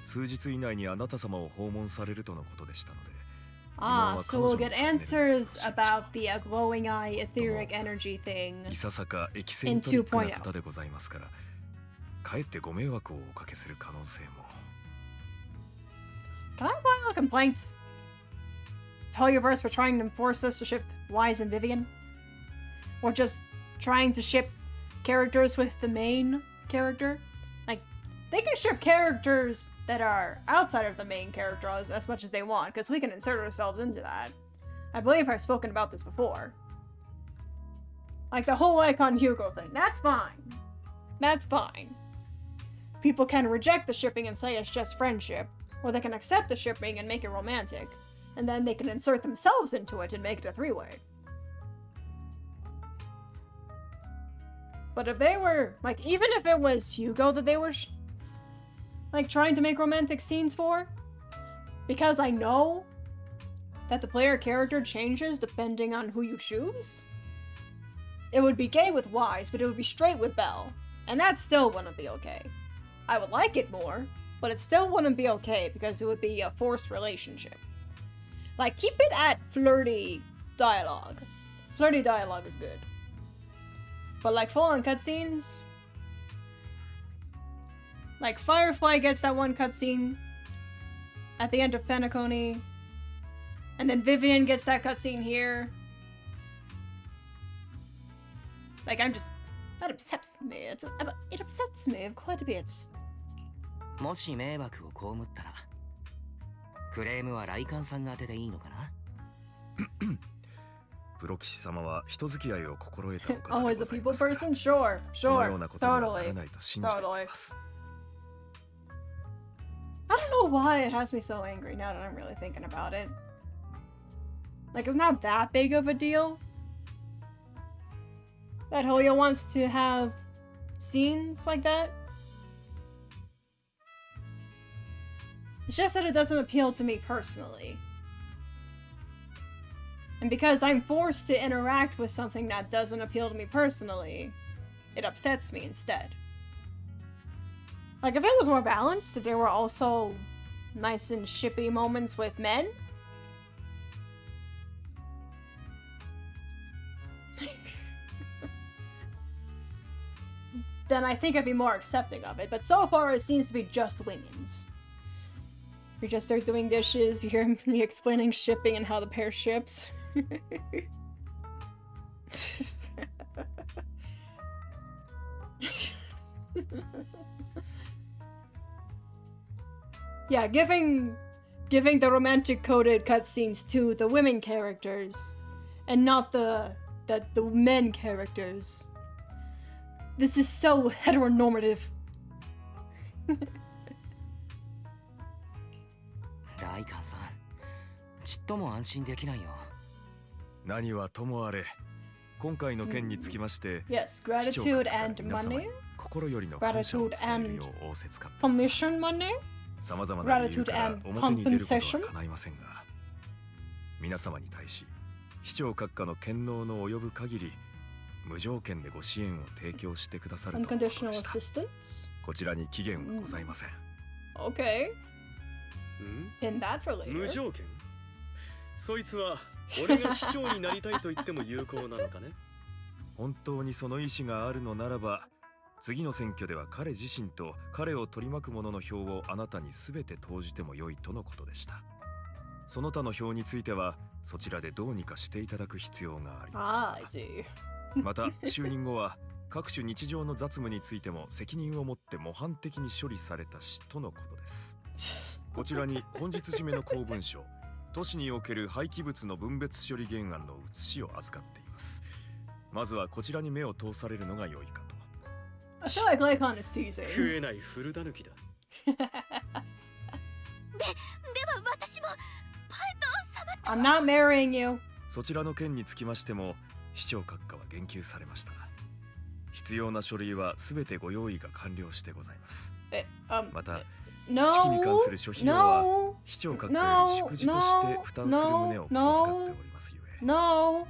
数日以内にあなた様を訪問されるとのことでしたので。 So we'll get answers about the glowing eye etheric energy thing いささかエキセントリックな方でございますから、かえってご迷惑をおかけする可能性も。 Can I file a complaint? Helioverse for trying to force us to ship Wise and Vivian? Or just trying to ship characters with the main character? Like, they can ship characters that are outside of the main character as much as they want, because we can insert ourselves into that. I believe I've spoken about this before. Like the whole Icon Hugo thing. That's fine. That's fine. People can reject the shipping and say it's just friendship, or they can accept the shipping and make it romantic, and then they can insert themselves into it and make it a three-way. But if they were, like, even if it was Hugo that they were, like, trying to make romantic scenes for, because I know that the player character changes depending on who you choose, it would be gay with Wise, but it would be straight with Belle, and that still wouldn't be okay. I would like it more, but it still wouldn't be okay because it would be a forced relationship. Like, keep it at flirty dialogue. Flirty dialogue is good. But like full-on cutscenes, like Firefly gets that one cutscene at the end of Penacony, and then Vivian gets that cutscene here. Like, that upsets me. It upsets me quite a bit. もし迷惑を被ったら、クレームはライカンさんが当てでいいのかな。プロ騎士様は人付き合いを心得たお方で Oh, ご is ざ a い people ますから、 person? Sure, そのよ sure, うなことにはなら totally. ないと信じています。 I don't know why it has me so angry now that I'm really thinking about it. Like, it's not that big of a deal that Hoyo wants to have scenes like that. It's just that it doesn't appeal to me personally. And because I'm forced to interact with something that doesn't appeal to me personally, it upsets me instead. Like, if it was more balanced, that there were also nice and shippy moments with men, then I think I'd be more accepting of it. But so far, it seems to be just women's. You're just there doing dishes, you hear me explaining shipping and how the pair ships. Yeah, giving the romantic coded cutscenes to the women characters and not the men characters. This is so heteronormative. ライカンさん、ちっとも安心できないよ。何はともあれ、今回の件につきまして、 Yes, 視聴 gratitude 覚から and 皆様 money. に心よりの感謝を伝えるよう仰せつかっております。 Permission money? さまざまな理由 Gratitude から and 表に出ることは compensation? 叶いませんが、皆様に対し視聴閣下の権能の及ぶ限り無条件でご支援を提供してくださるとのことで Unconditional した。 assistance? こちらに期限はございません。Okay. ん In that for 無 later. 条件そいつは俺が市長になりたいと言っても有効なのかね。本当にその意思があるのならば、次の選挙では彼自身と彼を取り巻く者の票をあなたに全て投じても良いとのことでした。その他の票についてはそちらでどうにかしていただく必要がありま Ah, I す。 see. また就任後は各種日常の雑務についても責任を持って模範的に処理されたしとのことです。こちらに本日締めの公文書、都市における廃棄物の分別処理原案の写しを預かっています。まずはこちらに目を通されるのが良いかと。 I feel like Lycon is teasing. 食えない古だぬきだ。では私もパエトン様と I'm not marrying you. そちらの件につきましても市長閣下は言及されました。必要な書類は全てご用意が完了してございます。また No. 式に関する諸費用は No. 市長閣下より祝辞として負担する旨をことづかっておりますゆえ。 No.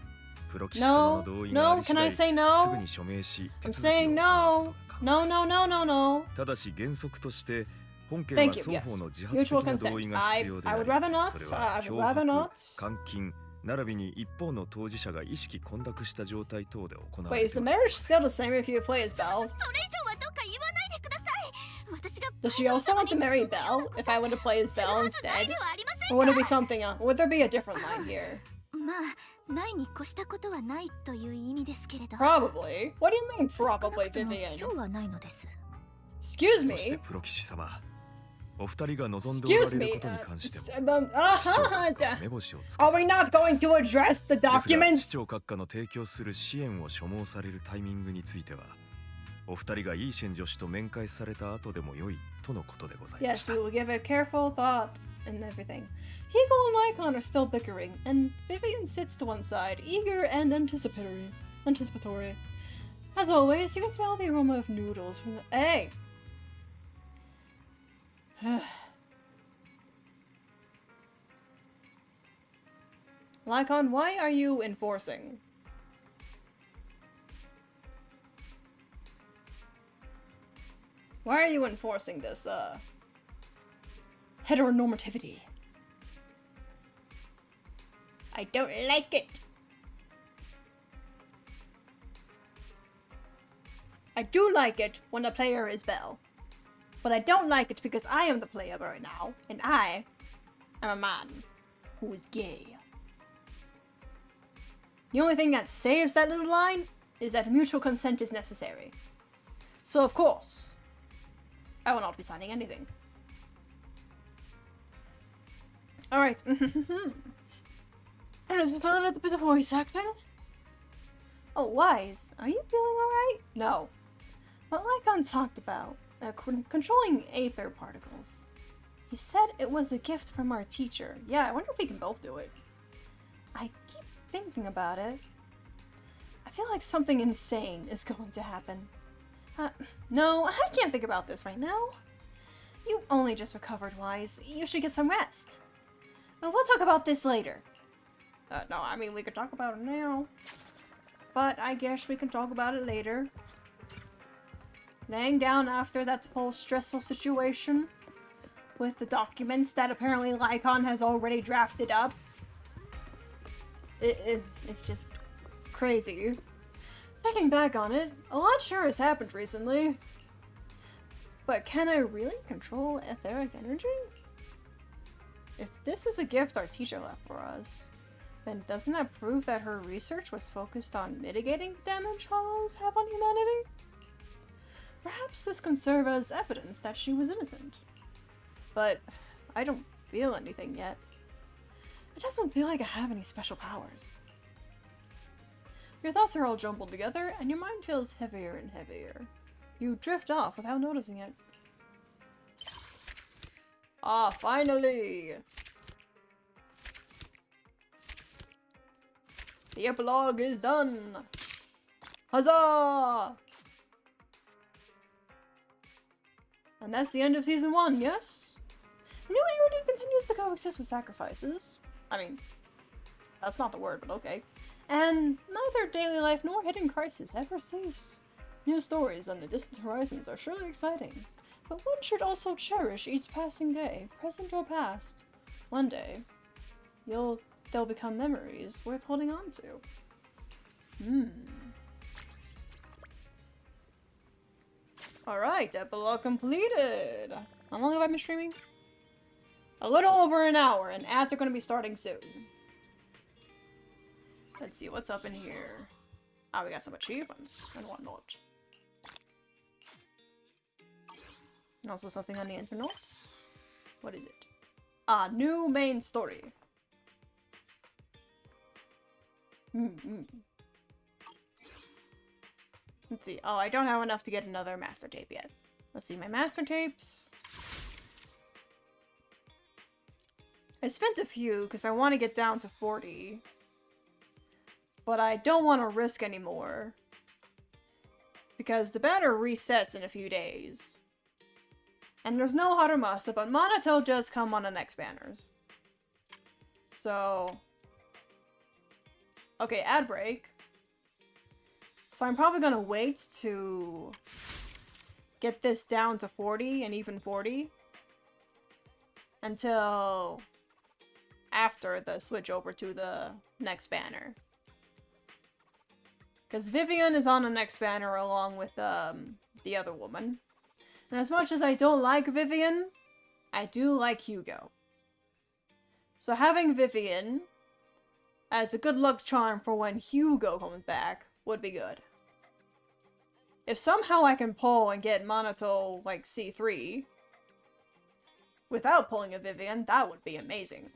プロ棋士様の同意があり次 Can I 第 say す no? ぐに署名し手 I'm 続きを saying 行うこと no. が可 No, 能 no, です。 no, no, no. ただし原則として本件は Thank you. 双 Yes. 方の自発的 Mutual な同意 consent. が I 必要であ would り、 rather not. それは I 脅 would rather 迫 not. 監禁並びに一方の当事者が意識混濁した状態等で行わ Wait, れ is て the おり marriage ます still the same if you play as Belle? それ以上はどうか言わないでください。私が Does she also want to marry Belle if I want to play as Belle ない instead? ではありません Or would it be something else? Would there be a different line here? まあないに越したことはないという意味ですけれど。 Probably. What do you mean 少な probably, くとも Vivian? 今日はないのです。 Excuse そして me? プロ棋士様、お二人が望んでおら Excuse れる me? ことに関しても s- 市長閣下は目星をつけ Are we not going to address the ですが、市 documents? 長閣下の提供する支援を所望されるタイミングについては、お二人がイーシェン女子と面会された後でも良いとのことでございまし Yes, た。 we will give it careful thought and everything. Higo and Lycon are still bickering, and Vivian sits to one side, eager and anticipatory. As always, you can smell the aroma of noodles from the... Hey! Lycon, why are you enforcing? Why are you enforcing this, heteronormativity? I don't like it. I do like it when the player is Belle. But I don't like it because I am the player right now, and I am a man who is gay. The only thing that saves that little line is that mutual consent is necessary. So of course, I will not be signing anything. Alright. And it's a little bit of voice acting. Oh, Wise, are you feeling alright? No. But Lycon talked about controlling aether particles. He said it was a gift from our teacher. Yeah, I wonder if we can both do it. I keep thinking about it. I feel like something insane is going to happen. No, I can't think about this right now. You only just recovered, Wise. You should get some rest. We'll talk about this later. No, I mean, we could talk about it now. But I guess we can talk about it later. Laying down after that whole stressful situation with the documents that apparently Lycon has already drafted up. It's just crazy. Thinking back on it, a lot sure has happened recently. But can I really control etheric energy? If this is a gift our teacher left for us, then doesn't that prove that her research was focused on mitigating the damage Hollows have on humanity? Perhaps this can serve as evidence that she was innocent. But I don't feel anything yet. It doesn't feel like I have any special powers. Your thoughts are all jumbled together, and your mind feels heavier and heavier. You drift off without noticing it. Ah, finally! The epilogue is done! Huzzah! And that's the end of Season 1, yes? New Irony continues to coexist with sacrifices. I mean, that's not the word, but okay. And neither daily life nor hidden crisis ever cease. New stories on the distant horizons are surely exciting, but one should also cherish each passing day, present or past. One day, they'll become memories worth holding on to. Alright, epilogue completed! How long have I been streaming? A little over an hour, and ads are going to be starting soon. Let's see what's up in here. Ah, we got some achievements and whatnot. And also something on the internet. What is it? Ah, new main story. Let's see. Oh, I don't have enough to get another master tape yet. Let's see, my master tapes. I spent a few because I want to get down to 40. But I don't want to risk anymore. Because the banner resets in a few days. And there's no Harumasa, but Minato does come on the next banners. So... okay, ad break. So I'm probably gonna wait to get this down to 40 and even 40 until after the switch over to the next banner. Because Vivian is on the next banner along with the other woman. And as much as I don't like Vivian, I do like Hugo. So having Vivian as a good luck charm for when Hugo comes back would be good. If somehow I can pull and get Minato like C3 without pulling a Vivian, that would be amazing.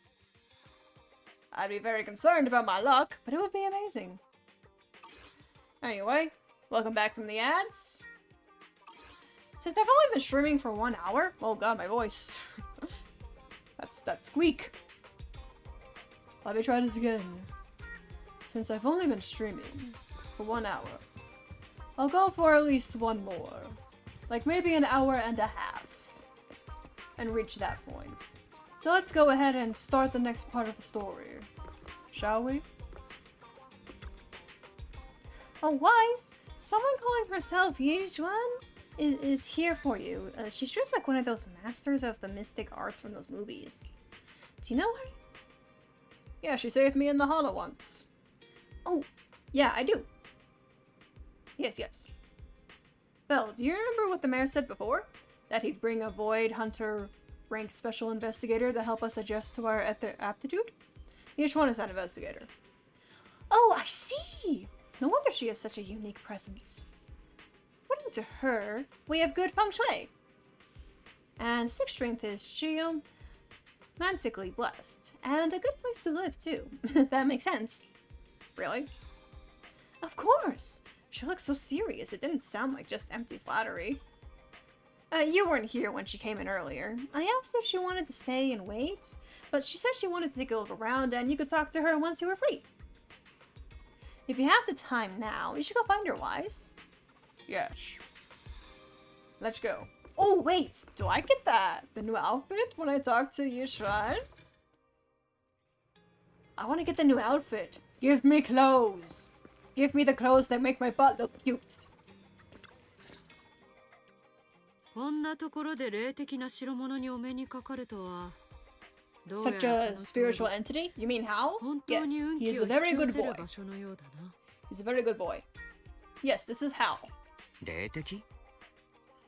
I'd be very concerned about my luck, but it would be amazing. Anyway, welcome back from the ads. Since I've only been streaming for 1 hour, oh god, my voice. that squeak. Let me try this again. Since I've only been streaming for 1 hour, I'll go for at least one more. Like maybe an hour and a half. And reach that point. So let's go ahead and start the next part of the story. Shall we? Oh, Wise! Someone calling herself Yijuan is here for you. She's dressed like one of those masters of the mystic arts from those movies. Do you know her? Yeah, she saved me in the hollow once. Oh, yeah, I do. Yes. Belle, do you remember what the mayor said before? That he'd bring a Void Hunter rank special investigator to help us adjust to our aptitude? Each one is that investigator. Oh, I see! No wonder she has such a unique presence. According to her, we have good feng shui. And 6 strength is geomantically blessed. And a good place to live, too. That makes sense. Really? Of course! She looks so serious, it didn't sound like just empty flattery. You weren't here when she came in earlier. I asked if she wanted to stay and wait, but she said she wanted to take a look around and you could talk to her once you were free. If you have the time now, you should go find her, Wise. Yes. Let's go. Oh, wait! Do I get the new outfit when I talk to Yushan? I want to get the new outfit. Give me clothes. Give me the clothes that make my butt look cute. こんなところで霊的な代物にお目にかかるとは。Such a spiritual entity? You mean Hal? Yes, he is a very good boy. He's a very good boy. Yes, this is Hal. 霊的？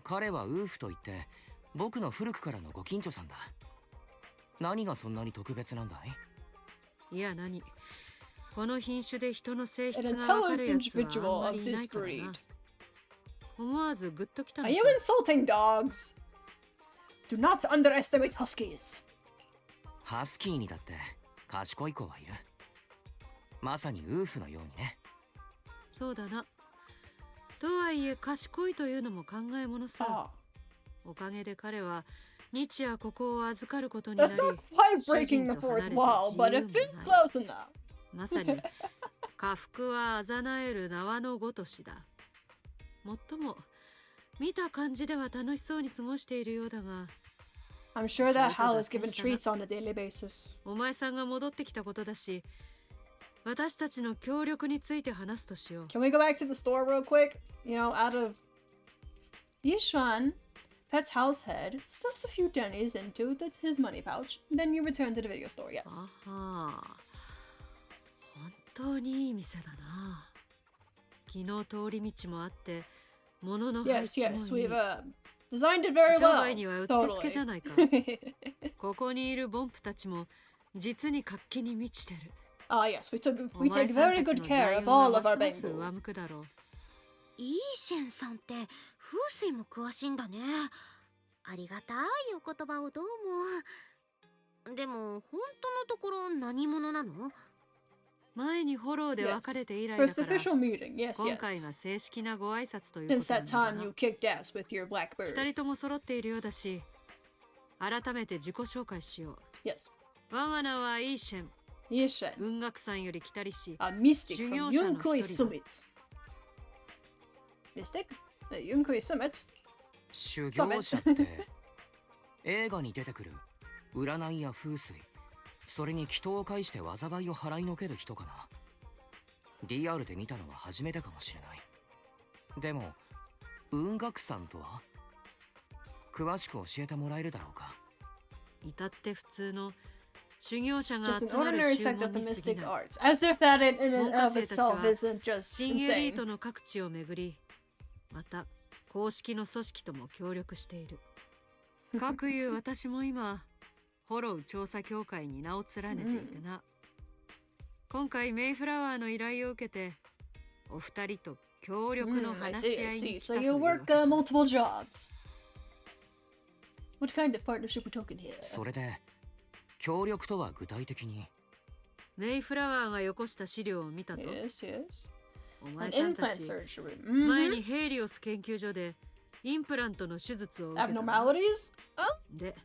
彼はウーフといって僕の古くからのご近所さんだ。何がそんなに特別なんだい？いや何。この品種で人の性質がわかるやつはあんまりいないからな。思わずグッときたのさ。Are you insulting dogs? Do not underestimate huskies. ハスキーにだって賢い子はいる。まさにウーフのようにね。そうだな。とはいえ賢いというのも考えものさ。おかげで彼は日夜ここを預かることになり、 That's not quite breaking the fourth wall, but it feels close enough. まさに下腹はあざなえる縄のごとしだ。もっとも見た感じでは楽しそうに過ごしているようだが。I'm sure that Hal is given treats on a daily basis. お前さんが戻ってきたことだし、私たちの協力について話すとしよう。Can we go back to the store real quick? You know, out of... Yishan pets Hal's head, stuffs a few pennies into his money pouch, then you return to the video store, yes. あは本当にいい店だな。昨日通り道もあって、物の配置もいい。Yes, we've designed it very 商 well. 売にはうってつけじゃないか。ここにいるボンプたちも実に活気に満ちてる。Ah, yes, we take very good care of all of our bamboo. 上向くだろう。イーシェンさんって風水も詳しいんだね。ありがたいお言葉をどうも。でも本当のところ何者なの？前にフォローで別れて以来だから、 First official meeting, yes, 今回が正式なご挨拶というこ Since と that なんだ time な。 you kicked ass with your black 二 bird. 人とも揃っているようだし、改めて自己紹介しよ Yes. う。我が名はイーシェン。 Yishan, 雲岳山より来たりし、 a mystic from 修行者の一人だ。 Yunkui Summit. Mystic? The Yunkui Summit? 修行者って映画に出てくる占いや風水、それに祈祷を介して災いを払いのける人かな。リアルで見たのは初めてかもしれない。でも雲岳山とは詳しく教えてもらえるだろうか。至って普通の修行者が Just an 集まる ordinary 宗 sect 門 of the に過ぎ mystic ない。 arts. As if that in and of 門下生たちは itself isn't just 新エリー insane. トの各地を巡り、また公式の組織とも協力している。かくいう私も今ホロウ調査協会に名を連ねていてな。今回メイフラワーの依頼を受けてお二人と協力の I 話 see, し合 I いに see. 来た So とい you うわ work けさ。 multiple jobs. What kind of partnership we talking here? それで協力とは具体的に。メイフラワーがよこした資料を見たぞ。 Yes, yes. お前 An さんた implant ち、 surgery. 前にヘイリオス研究所でインプラントの手術を受けた。 Abnormalities? Oh, で、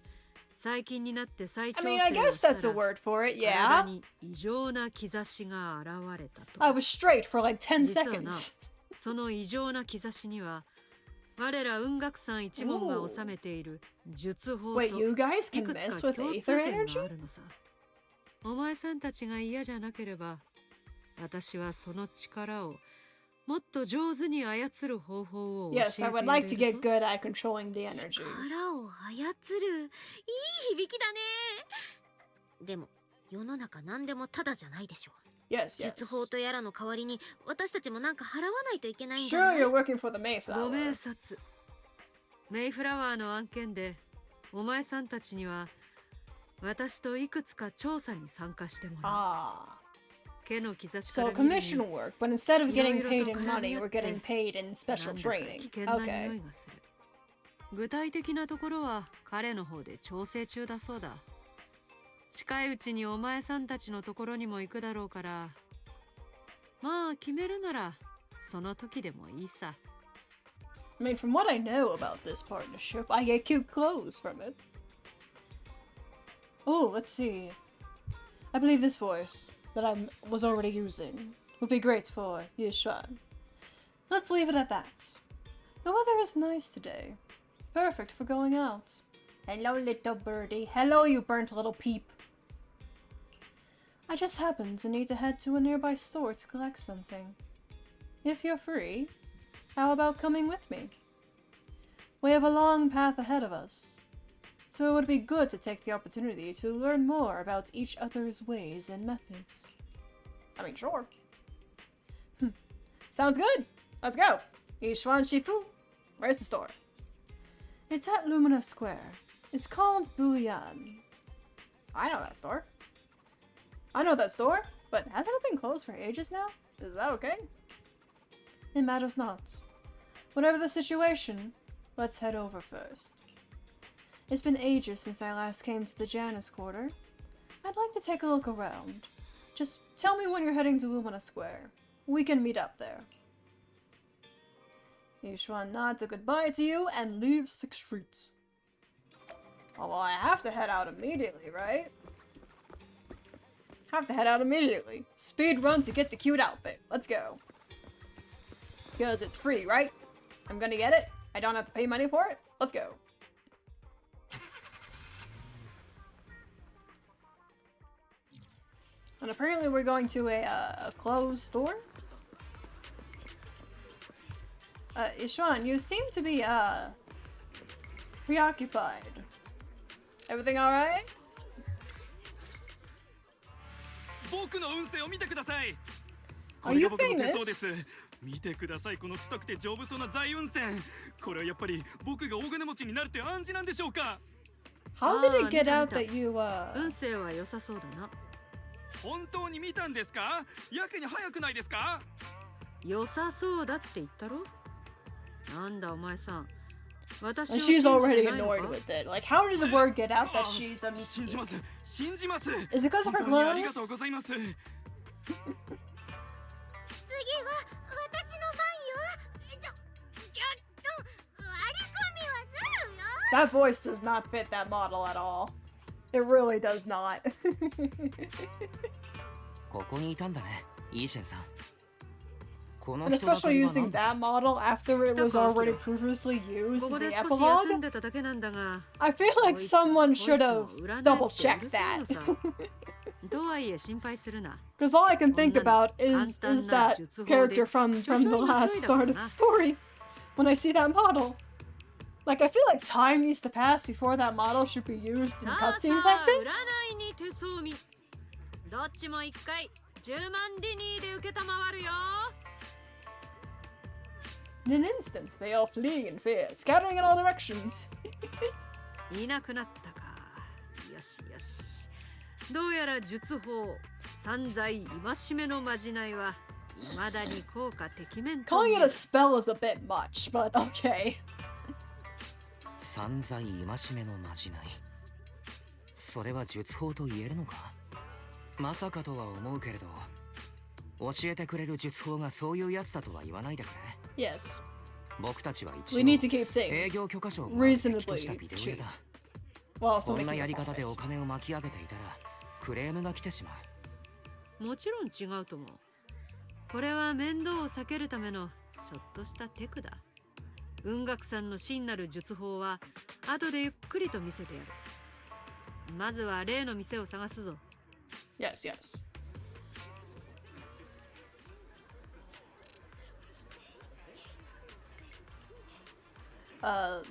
最近になって再調 I 整 mean, I を guess した that's a ら word for it, 体 yeah. に異常な兆しが現れたと。 I was straight for like 10実はな、 seconds. その異常な兆しには我ら雲岳山一門が治めている術法と Wait, you guys い can くつ mess か with 共 ether 通点 energy? があるのさ。お前さんたちが嫌じゃなければ、私はその力をもっと上手に操る方法を教えて Yes, I や would れ like to る get ぞ。 good at controlling the energy. 力を操る。いい響きだね。でも世の中何でもタダじゃないでしょ。 Yes, 術 yes. 法とやらの代わりに私たちもなんか払わないといけないんじゃ Sure, ない？ you're working for the ご明 Mayflower. 察。メイフラワーの案件でお前さんたちには私といくつか調査に参加してもらう。 Ah. 毛の兆しか So ら見るに commission work, but instead of getting Iroiro paid to in money, we're getting 絡み合って paid in special なんだか training. 危険な匂 Okay. いがする。具体的なところは彼の方で調整中だそうだ。近いうちにお前さんたちのところにも行くだろうから、まあ決めるならその時でもいいさ。I mean, from what I know about this partnership, I get cute clothes from it. Oh, let's see. I believe this voice that I was already using would be great for Yishuan. Let's leave it at that. The weather is nice today. Perfect for going out. Hello, little birdie. Hello, you burnt little peep. I just happened to need to head to a nearby store to collect something. If you're free, how about coming with me? We have a long path ahead of us, so it would be good to take the opportunity to learn more about each other's ways and methods. I mean, sure. Sounds good. Let's go. Yishuan Shifu. Where's the store? It's at Lumina Square. It's called Buyan. I know that store. But hasn't it been closed for ages now? Is that okay? It matters not. Whatever the situation, let's head over first. It's been ages since I last came to the Janus Quarter. I'd like to take a look around. Just tell me when you're heading to Lumina Square. We can meet up there. Yishuan nods a goodbye to you and leaves 6 streets. Oh, well, I have to head out immediately, right? Have to head out immediately. Speed run to get the cute outfit. Let's go. Because it's free, right? I'm gonna get it. I don't have to pay money for it. Let's go. And apparently we're going to a closed store. Yishuan, you seem to be, preoccupied. Everything alright? 僕の運勢を見てください。 Are you famous? 見てください、この太くて丈夫そうな財運線。これはやっぱり僕が大金持ちになるって暗示なんでしょうか。 How did it get out that you, 運勢は良さそうだな。本当に見たんですか？やけに早くないですか？良さそうだって言ったろ。なんだお前さん。私を And 信 she's じて already ないの annoyed か？ with it. Like, how did the word get out that she's a 信じます。信じます。 Is it because of her 本当にありがとう clothes? ございます。次は私の番よ。ちょっと割り込みはするよ。 That voice does not fit that model at all. It really does not. ここにいたんだね、イーシェンさん。この And 人だか especially りは using なんだ。 that model after it was already previously used こ in こ the で少し epilogue. 休んでただけなんだが。 I feel like someone should have double checked that. とはいえ心配するな。 Because all I can think about is that character from the last start of the story. When I see that model. Like, I feel like time needs to pass before that model should be used in さあ cutscenes さ like あ this. 占いに手相見。どっちも一回10万ディニーで受けたまわるよ。 In an instant, they all flee in fear, scattering in all directions. いなくなったか。よしよし。どうやら術法散財戒めのまじないは未だに効果てきめんと Calling 見 it え a る。 spell is a bit much, but okay. 散財戒めのまじない。それは術法と言えるのか？まさかとは思うけれど、教えてくれる術法がそういうやつだとは言わないでくれ。 Yes. 僕たちは一 We 応 need to keep 営 things 業許可証をもらってき reasonably としたビデオ屋だ。 while also こんな making や a り方でお profit. 金を巻き上げていたらクレームが来てしまう。もちろん違うと思う。これは面倒を避けるためのちょっとしたテクだ。雲岳さんの真なる術法は後でゆっくりと見せてやる。まずは例の店を探すぞ。 Yes, yes.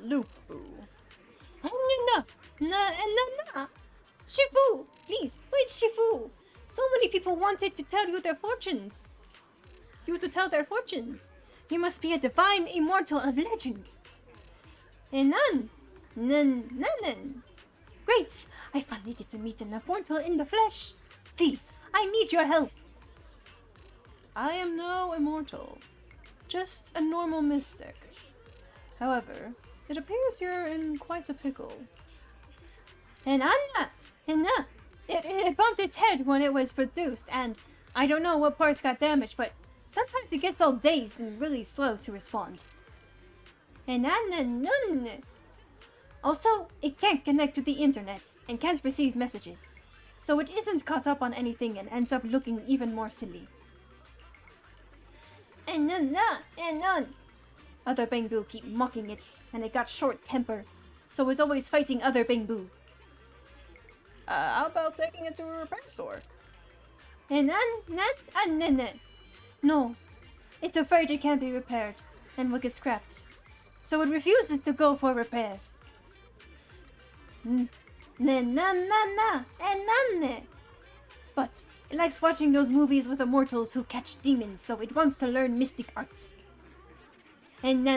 Lupu. Oh, no. Shifu, please, wait, Shifu. So many people wanted to tell you their fortunes. You to tell their fortunes. You must be a divine immortal of legend. And none. Great, I finally get to meet an immortal in the flesh. Please, I need your help. I am no immortal, just a normal mystic. However, it appears you're in quite a pickle. And it bumped its head when it was produced, and I don't know what parts got damaged, but sometimes it gets all dazed and really slow to respond. And also, it can't connect to the internet and can't receive messages, so it isn't caught up on anything and ends up looking even more silly. And none. Other Bangbu keep mocking it, and it got short temper, so it's always fighting other Bangbu. How about taking it to a repair store? And no, it's afraid it can't be repaired and will get scrapped, so it refuses to go for repairs. But it likes watching those movies with immortals who catch demons, so it wants to learn mystic arts. And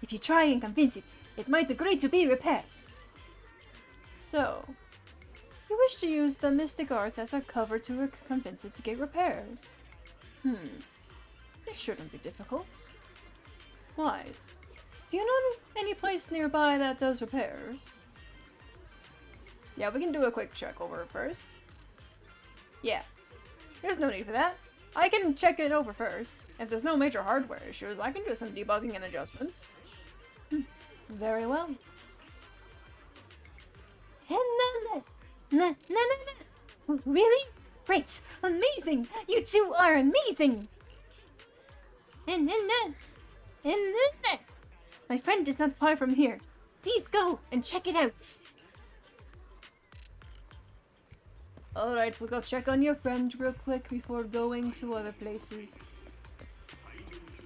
if you try and convince it, it might agree to be repaired. So, you wish to use the mystic arts as a cover to convince it to get repairs. It shouldn't be difficult. Wise, do you know any place nearby that does repairs? Yeah, we can do a quick check over first. Yeah, there's no need for that. I can check it over first. If there's no major hardware issues, I can do some debugging and adjustments. Very well. Really? Great! Amazing! You two are amazing! My friend is not far from here. Please go and check it out. Alright, we'll go check on your friend real quick before going to other places.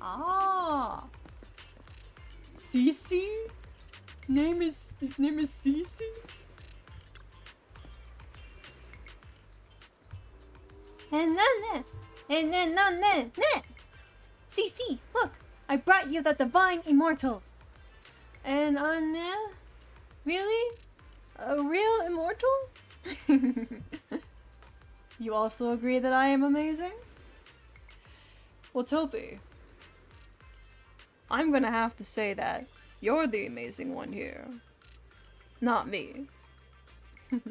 Ah! Cece? His name is Cece? Cece, look! I brought you the Divine Immortal. And really? A real immortal? You also agree that I am amazing? Well, Toby, I'm gonna have to say that you're the amazing one here. Not me. Yep,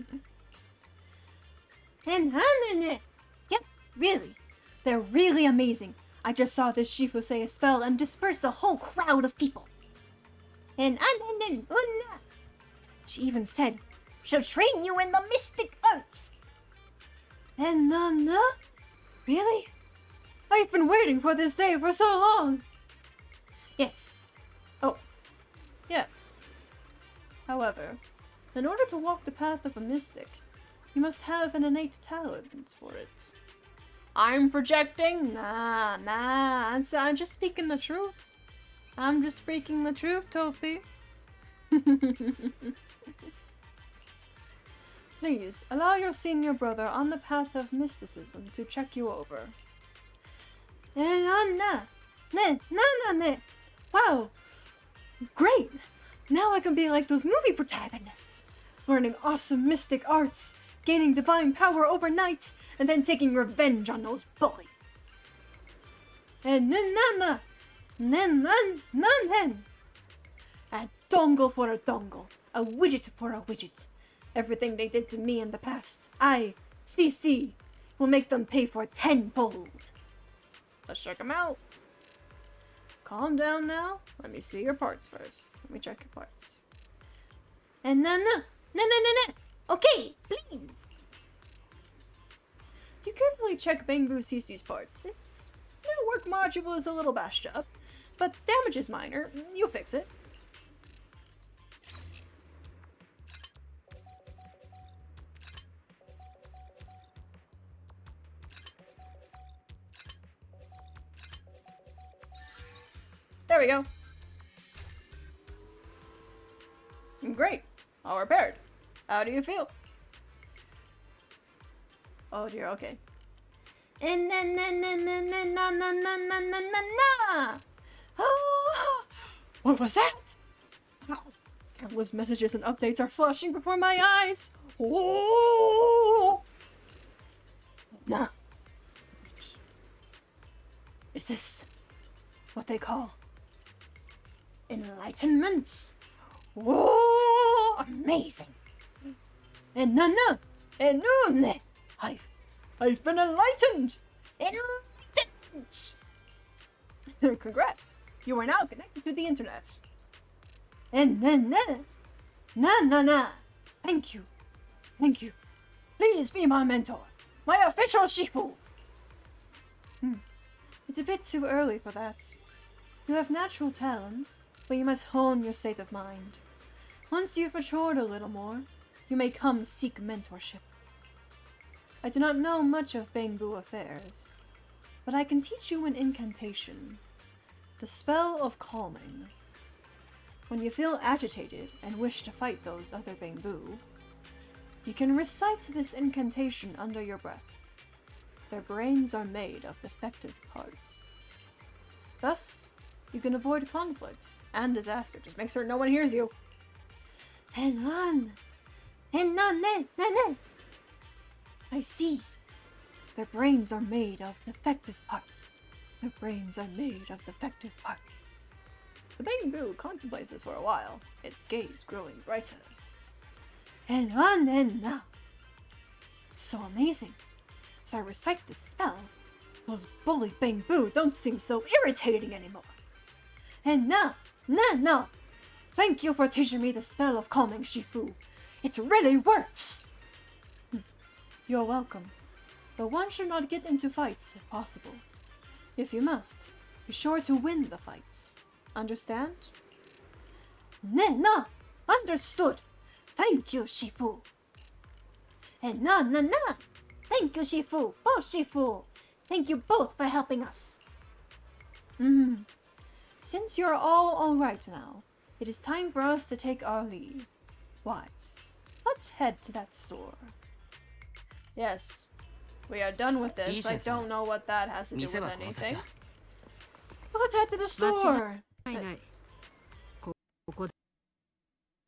really. They're really amazing. I just saw this Shifu say a spell and disperse a whole crowd of people. She even said she'll train you in the mystic arts. Really? I've been waiting for this day for so long. Yes. Oh, yes. However, in order to walk the path of a mystic, you must have an innate talent for it. I'm projecting? Nah. I'm just speaking the truth. I'm just speaking the truth, Topi. Please, allow your senior brother on the path of mysticism to check you over. Wow! Great! Now I can be like those movie protagonists, learning awesome mystic arts, gaining divine power overnight, and then taking revenge on those bullies. And a dongle for a dongle, a widget for a widget. Everything they did to me in the past, I, CC, will make them pay for tenfold. Let's check them out. Calm down now. Let me see your parts first. Let me check your parts. And no. Okay, please. You carefully check Bangbu CC's parts. Its network module is a little bashed up, but damage is minor. You'll fix it. There we go. Great. All repaired. How do you feel? Oh dear, okay. What was that? Wow. Countless messages and updates are flashing before my eyes. Oh! Nah. Is this what they call enlightenment? Whoa! Amazing! I've been enlightened! Enlightened! Congrats! You are now connected to the internet. And na. Thank you. Thank you. Please be my mentor. My official Shifu. It's a bit too early for that. You have natural talents, but you must hone your state of mind. Once you've matured a little more, you may come seek mentorship. I do not know much of Bangbu affairs, but I can teach you an incantation. The spell of calming. When you feel agitated and wish to fight those other Bangbu, you can recite this incantation under your breath. Their brains are made of defective parts. Thus, you can avoid conflict and disaster. Just make sure no one hears you. I see. Their brains are made of defective parts. Their brains are made of defective parts. The Bangbu contemplates this for a while, its gaze growing brighter. And on and now. It's so amazing. As I recite this spell, those bully Bangbu don't seem so irritating anymore. And now. Thank you for teaching me the spell of calming, Shifu. It really works. You're welcome. But one should not get into fights if possible. If you must, be sure to win the fights. Understand? Na. Understood. Thank you, Shifu. And na. Thank you, Shifu. Both Shifu. Thank you both for helping us. Since you're all right now, it is time for us to take our leave. Wise, let's head to that store. Yes, we are done with this. I don't know what that has to do with anything. Let's head to the store.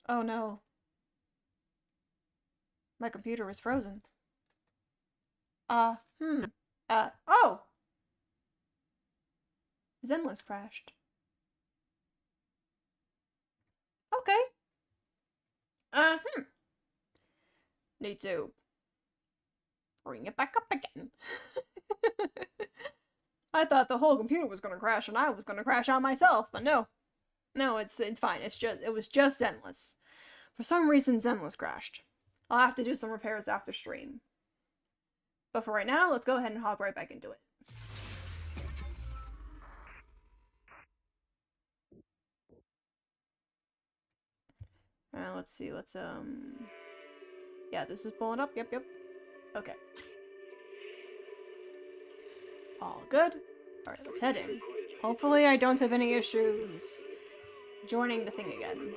Oh no. My computer is frozen. Oh! Zenless crashed. Okay. Need to bring it back up again. I thought the whole computer was gonna crash and I was gonna crash out myself, but no. No, it's fine. It was just Zenless. For some reason, Zenless crashed. I'll have to do some repairs after stream. But for right now, let's go ahead and hop right back into it. Let's see, yeah, this is pulling up, yep. Okay. All good. Alright, let's head in. Hopefully I don't have any issues joining the thing again.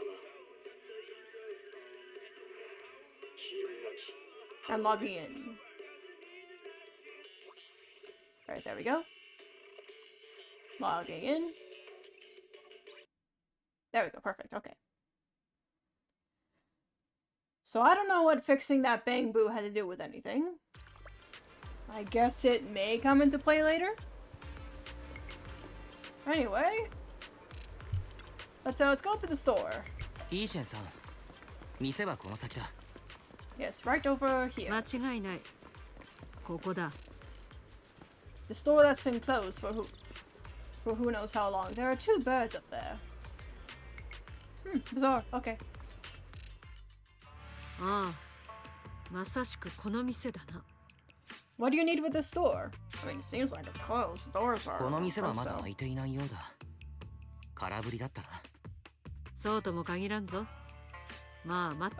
And logging in. Alright, there we go. Logging in. There we go, perfect, okay. So I don't know what fixing that Bangbu had to do with anything. I guess it may come into play later. Anyway. Let's go to the store. Yes, right over here. The store that's been closed for who knows how long. There are 2 birds up there. Bizarre. Okay. What do you need with this store? I mean, it seems like it's closed. The doors are closed,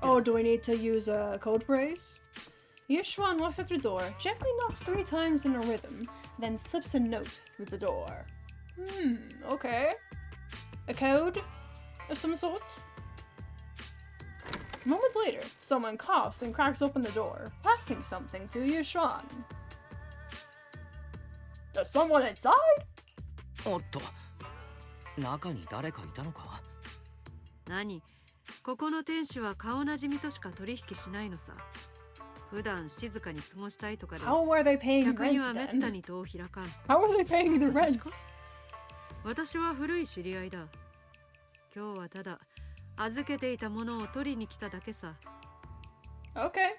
Oh, do we need to use a code phrase? Yushuan walks up to the door, gently knocks 3 times in a rhythm, then slips a note through the door. Okay. A code of some sort? Moments later, someone coughs and cracks open the door, passing something to Yushuan. There's someone inside? How are they paying rent then? How are they paying the rent? Okay.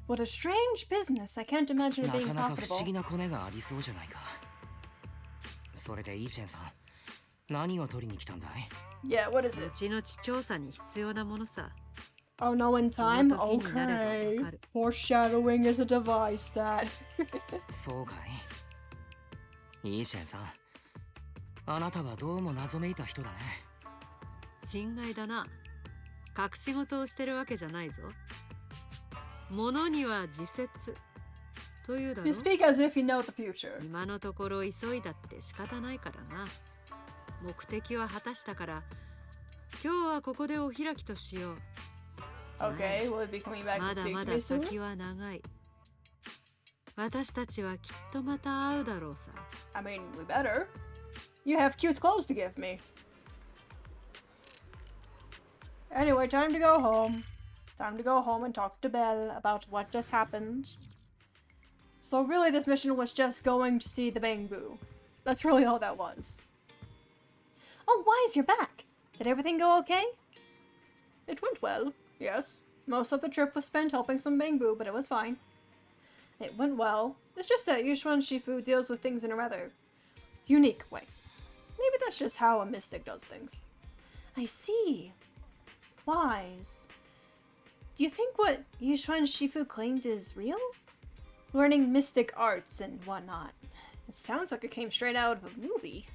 What a strange business. I can't imagine it being profitable. それでイーシェンさん、何を取りに来たんだい？ Yeah, what is う it? ちの地調査に必要なものさ。 Oh no, in time? その時になればわ Okay. かる。 Foreshadowing is a device that. そうかい？イーシェンさん、あなたはどうも謎めいた人だね。心外だな。隠し事をしてるわけじゃないぞ。物には自説というだろ You う。 speak as if you know the future. 今のところ急いだって仕方ないからな。目的は果たしたから、今日はここでお開きとしよう。 Okay, will it be coming back ま to だ speak ま to だ me soon? 先は長い。私たちはきっとまた会うだろうさ。 I mean, we better. You have cute clothes to give me. Anyway, time to go home. Time to go home and talk to Belle about what just happened. So really, this mission was just going to see the Bangbu. That's really all that was. Oh, Wise, you're back. Did everything go okay? It went well, yes. Most of the trip was spent helping some Bangbu, but it was fine. It went well. It's just that Yushuan Shifu deals with things in a rather unique way. Maybe that's just how a mystic does things. I see. Wise. Do you think what Yushuan Shifu claimed is real? Learning mystic arts and whatnot. It sounds like it came straight out of a movie.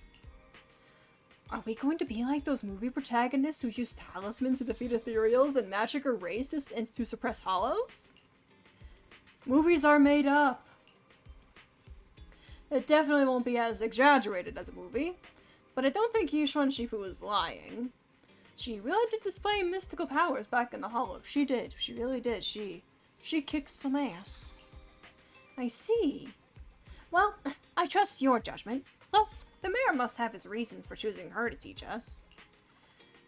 Are we going to be like those movie protagonists who use talisman to defeat ethereals and magic arrays to suppress hollows? Movies are made up. It definitely won't be as exaggerated as a movie, but I don't think Yushuan Shifu was lying. She really did display mystical powers back in the hollow. She did. She really did. She kicked some ass. I see. Well, I trust your judgment. Plus, the mayor must have his reasons for choosing her to teach us.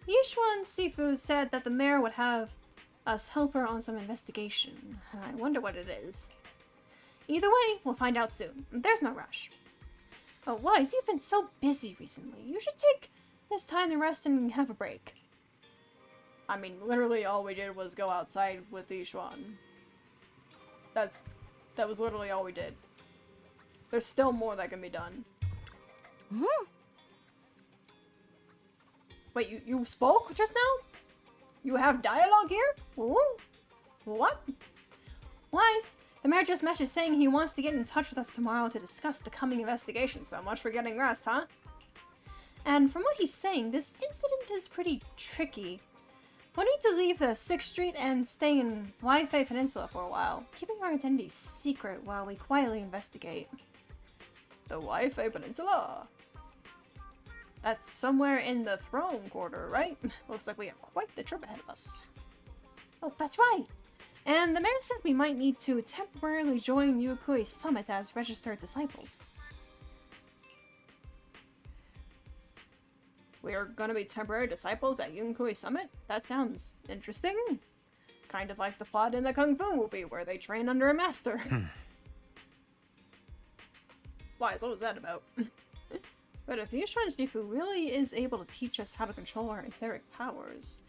Yishuan Sifu said that the mayor would have us help her on some investigation. I wonder what it is. Either way, we'll find out soon. There's no rush. Oh, Wise, you've been so busy recently. You should take this time to rest and have a break. I mean, literally all we did was go outside with Yishuan. That was literally all we did. There's still more that can be done. Wait, you spoke just now? You have dialogue here? Ooh. What? Wise, the mayor just messaged saying he wants to get in touch with us tomorrow to discuss the coming investigation. So much for getting rest, huh? And from what he's saying, this incident is pretty tricky. We'll need to leave the 6th Street and stay in Wi-Fi Peninsula for a while, keeping our identity secret while we quietly investigate. The Wi-Fi Peninsula? That's somewhere in the throne quarter, right? Looks like we have quite the trip ahead of us. Oh, that's right! And the mayor said we might need to temporarily join Yukui's summit as registered disciples. We are gonna be temporary disciples at Yunkui Summit? That sounds interesting. Kind of like the plot in the Kung Fu movie where they train under a master. Why, what was that about? But if Yushuan Shifu really is able to teach us how to control our etheric powers,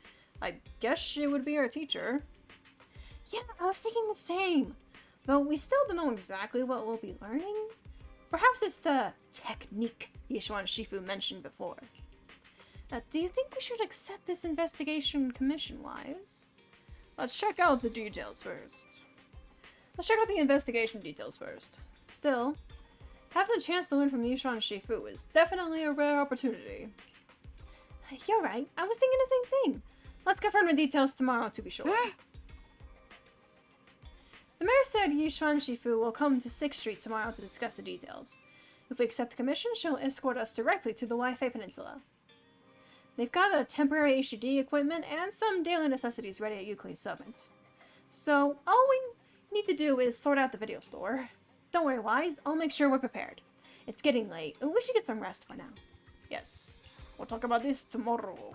I guess she would be our teacher. Yeah, I was thinking the same. Though we still don't know exactly what we'll be learning. Perhaps it's the technique Yushuan Shifu mentioned before. Do you think we should accept this investigation commission-wise? Let's check out the details first. Let's check out the investigation details first. Still, having the chance to learn from Yushuan Shifu is definitely a rare opportunity. You're right, I was thinking the same thing. Let's confirm the details tomorrow to be sure. The mayor said Yushuan Shifu will come to 6th Street tomorrow to discuss the details. If we accept the commission, she'll escort us directly to the Wi-Fi Peninsula. They've got a temporary HUD equipment and some daily necessities ready at Yukui Summit. So, all we need to do is sort out the video store. Don't worry, Wise, I'll make sure we're prepared. It's getting late, and we should get some rest for now. Yes, we'll talk about this tomorrow.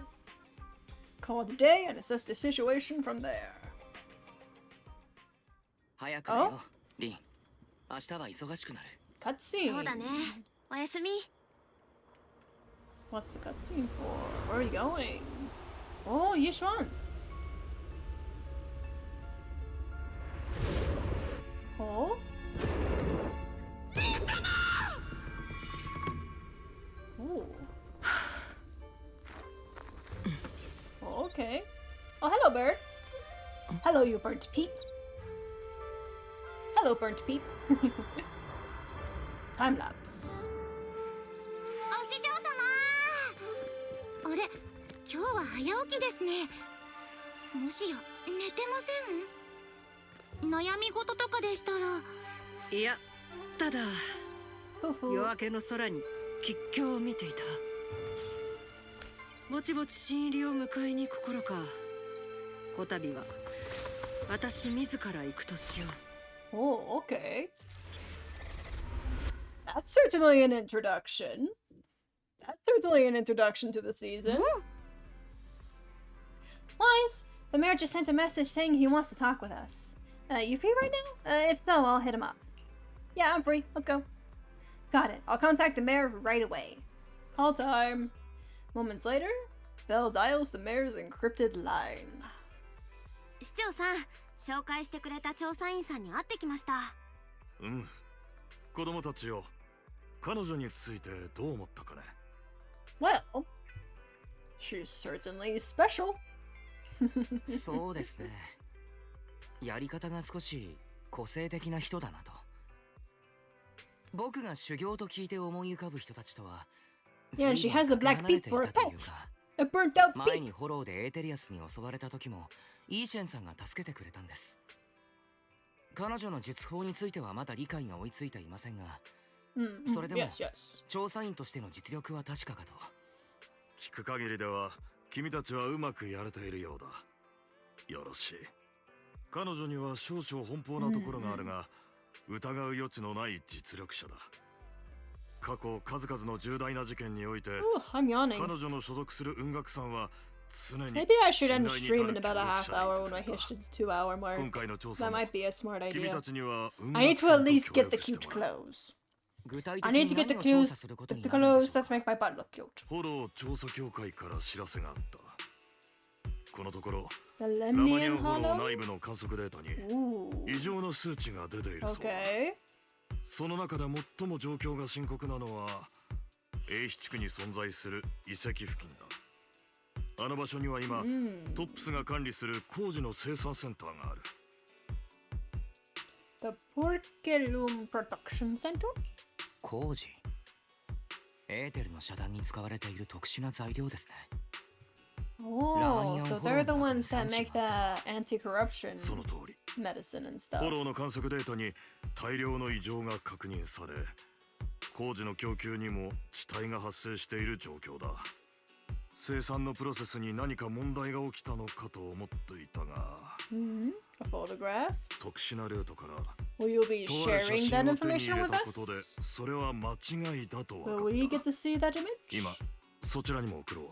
Call it a day and assess the situation from there. 早くだよ、リン。明日は忙しくなる。Cutscene. そうだね。おやすみ。 What's the cutscene for? Where are we going? Oh, Yishuan. Oh? Hello, bird. Hello, you burnt peep. Hello, burnt peep. Time lapse. お師匠様あれ今日は早起きですね。もしや寝てません？悩み事とかでしたら。いや、ただ Hoo-hoo. 夜明けの空に吉凶を見ていた。ぼちぼち新入りを迎えに行く頃か。こたびは私自ら行くとしよう。 Oh, okay. That's certainly an introduction. That's certainly an introduction to the season. Wise, the mayor just sent a message saying he wants to talk with us. You free right now? If so, I'll hit him up. Yeah, I'm free. Let's go. Got it. I'll contact the mayor right away. Call time. Moments later, Belle dials the mayor's encrypted line. 市長さん、紹介してくれた調査員さんに会ってきました。うん。子供たちよ。彼女についてどう思ったかね。Well, she's certainly special. そうですね。やり方が少し個性的な人だなと。僕が修行と聞いて思い浮かぶ人たちとは Yeah, she has a black peep for a pet. A burnt out 前 peep. にフォローでエーテリアスに襲われた時もイーシェンさんが助けてくれたんです。彼女の術法についてはまだ理解が追いついていませんが、それでも Yes, yes. 調査員としての実力は確かかと。聞く限りでは君たちはうまくやれているようだ。よろしい。彼女には少々奔放なところがあるが、疑う余地のない実力者だ。過去数々の重大な事件において、Ooh, I'm yawning. 彼女の所属する運楽さんは常に Maybe I should end the stream in about a half hour when I hit the 2-hour mark. 今回の調査 That も might be a smart 君 idea. たちには I need to at least get the cute clothes. 具体 I 的 need に to get 何 the を調 clothes, 査することに the なるんで clothes しょう that make my butt look cute. フォロー調査協会から知らせがあった。このところ The ラマニア Lemnian ンフォロー Hollow? 内部の観測データに Ooh. 異常な数値が出ているそうだ。 Okay. その中で最も状況が深刻なのは英比地区に存在する遺跡付近だ。あの場所には今、トップスが管理する工事の生産センターがある。 The Porkelum Production Center? 工事。エーテルの遮断に使われている特殊な材料ですね。Oh, so they're the ones that make the そ anti-corruption の通り。 medicine and フ stuff. ォローの観測データに大量の異常が確認され、工事の供給にも遅滞が発生している状況だ。生産のプロセスに何か問題が起きたのかと思っていたが、A photograph? 特殊なルートから Will you be とある sharing 写 that 真を手に information 入れ with たことで、 us? それは間違いだと分 Will か we っ get た。 to see that image? 今、そちらにも送ろう。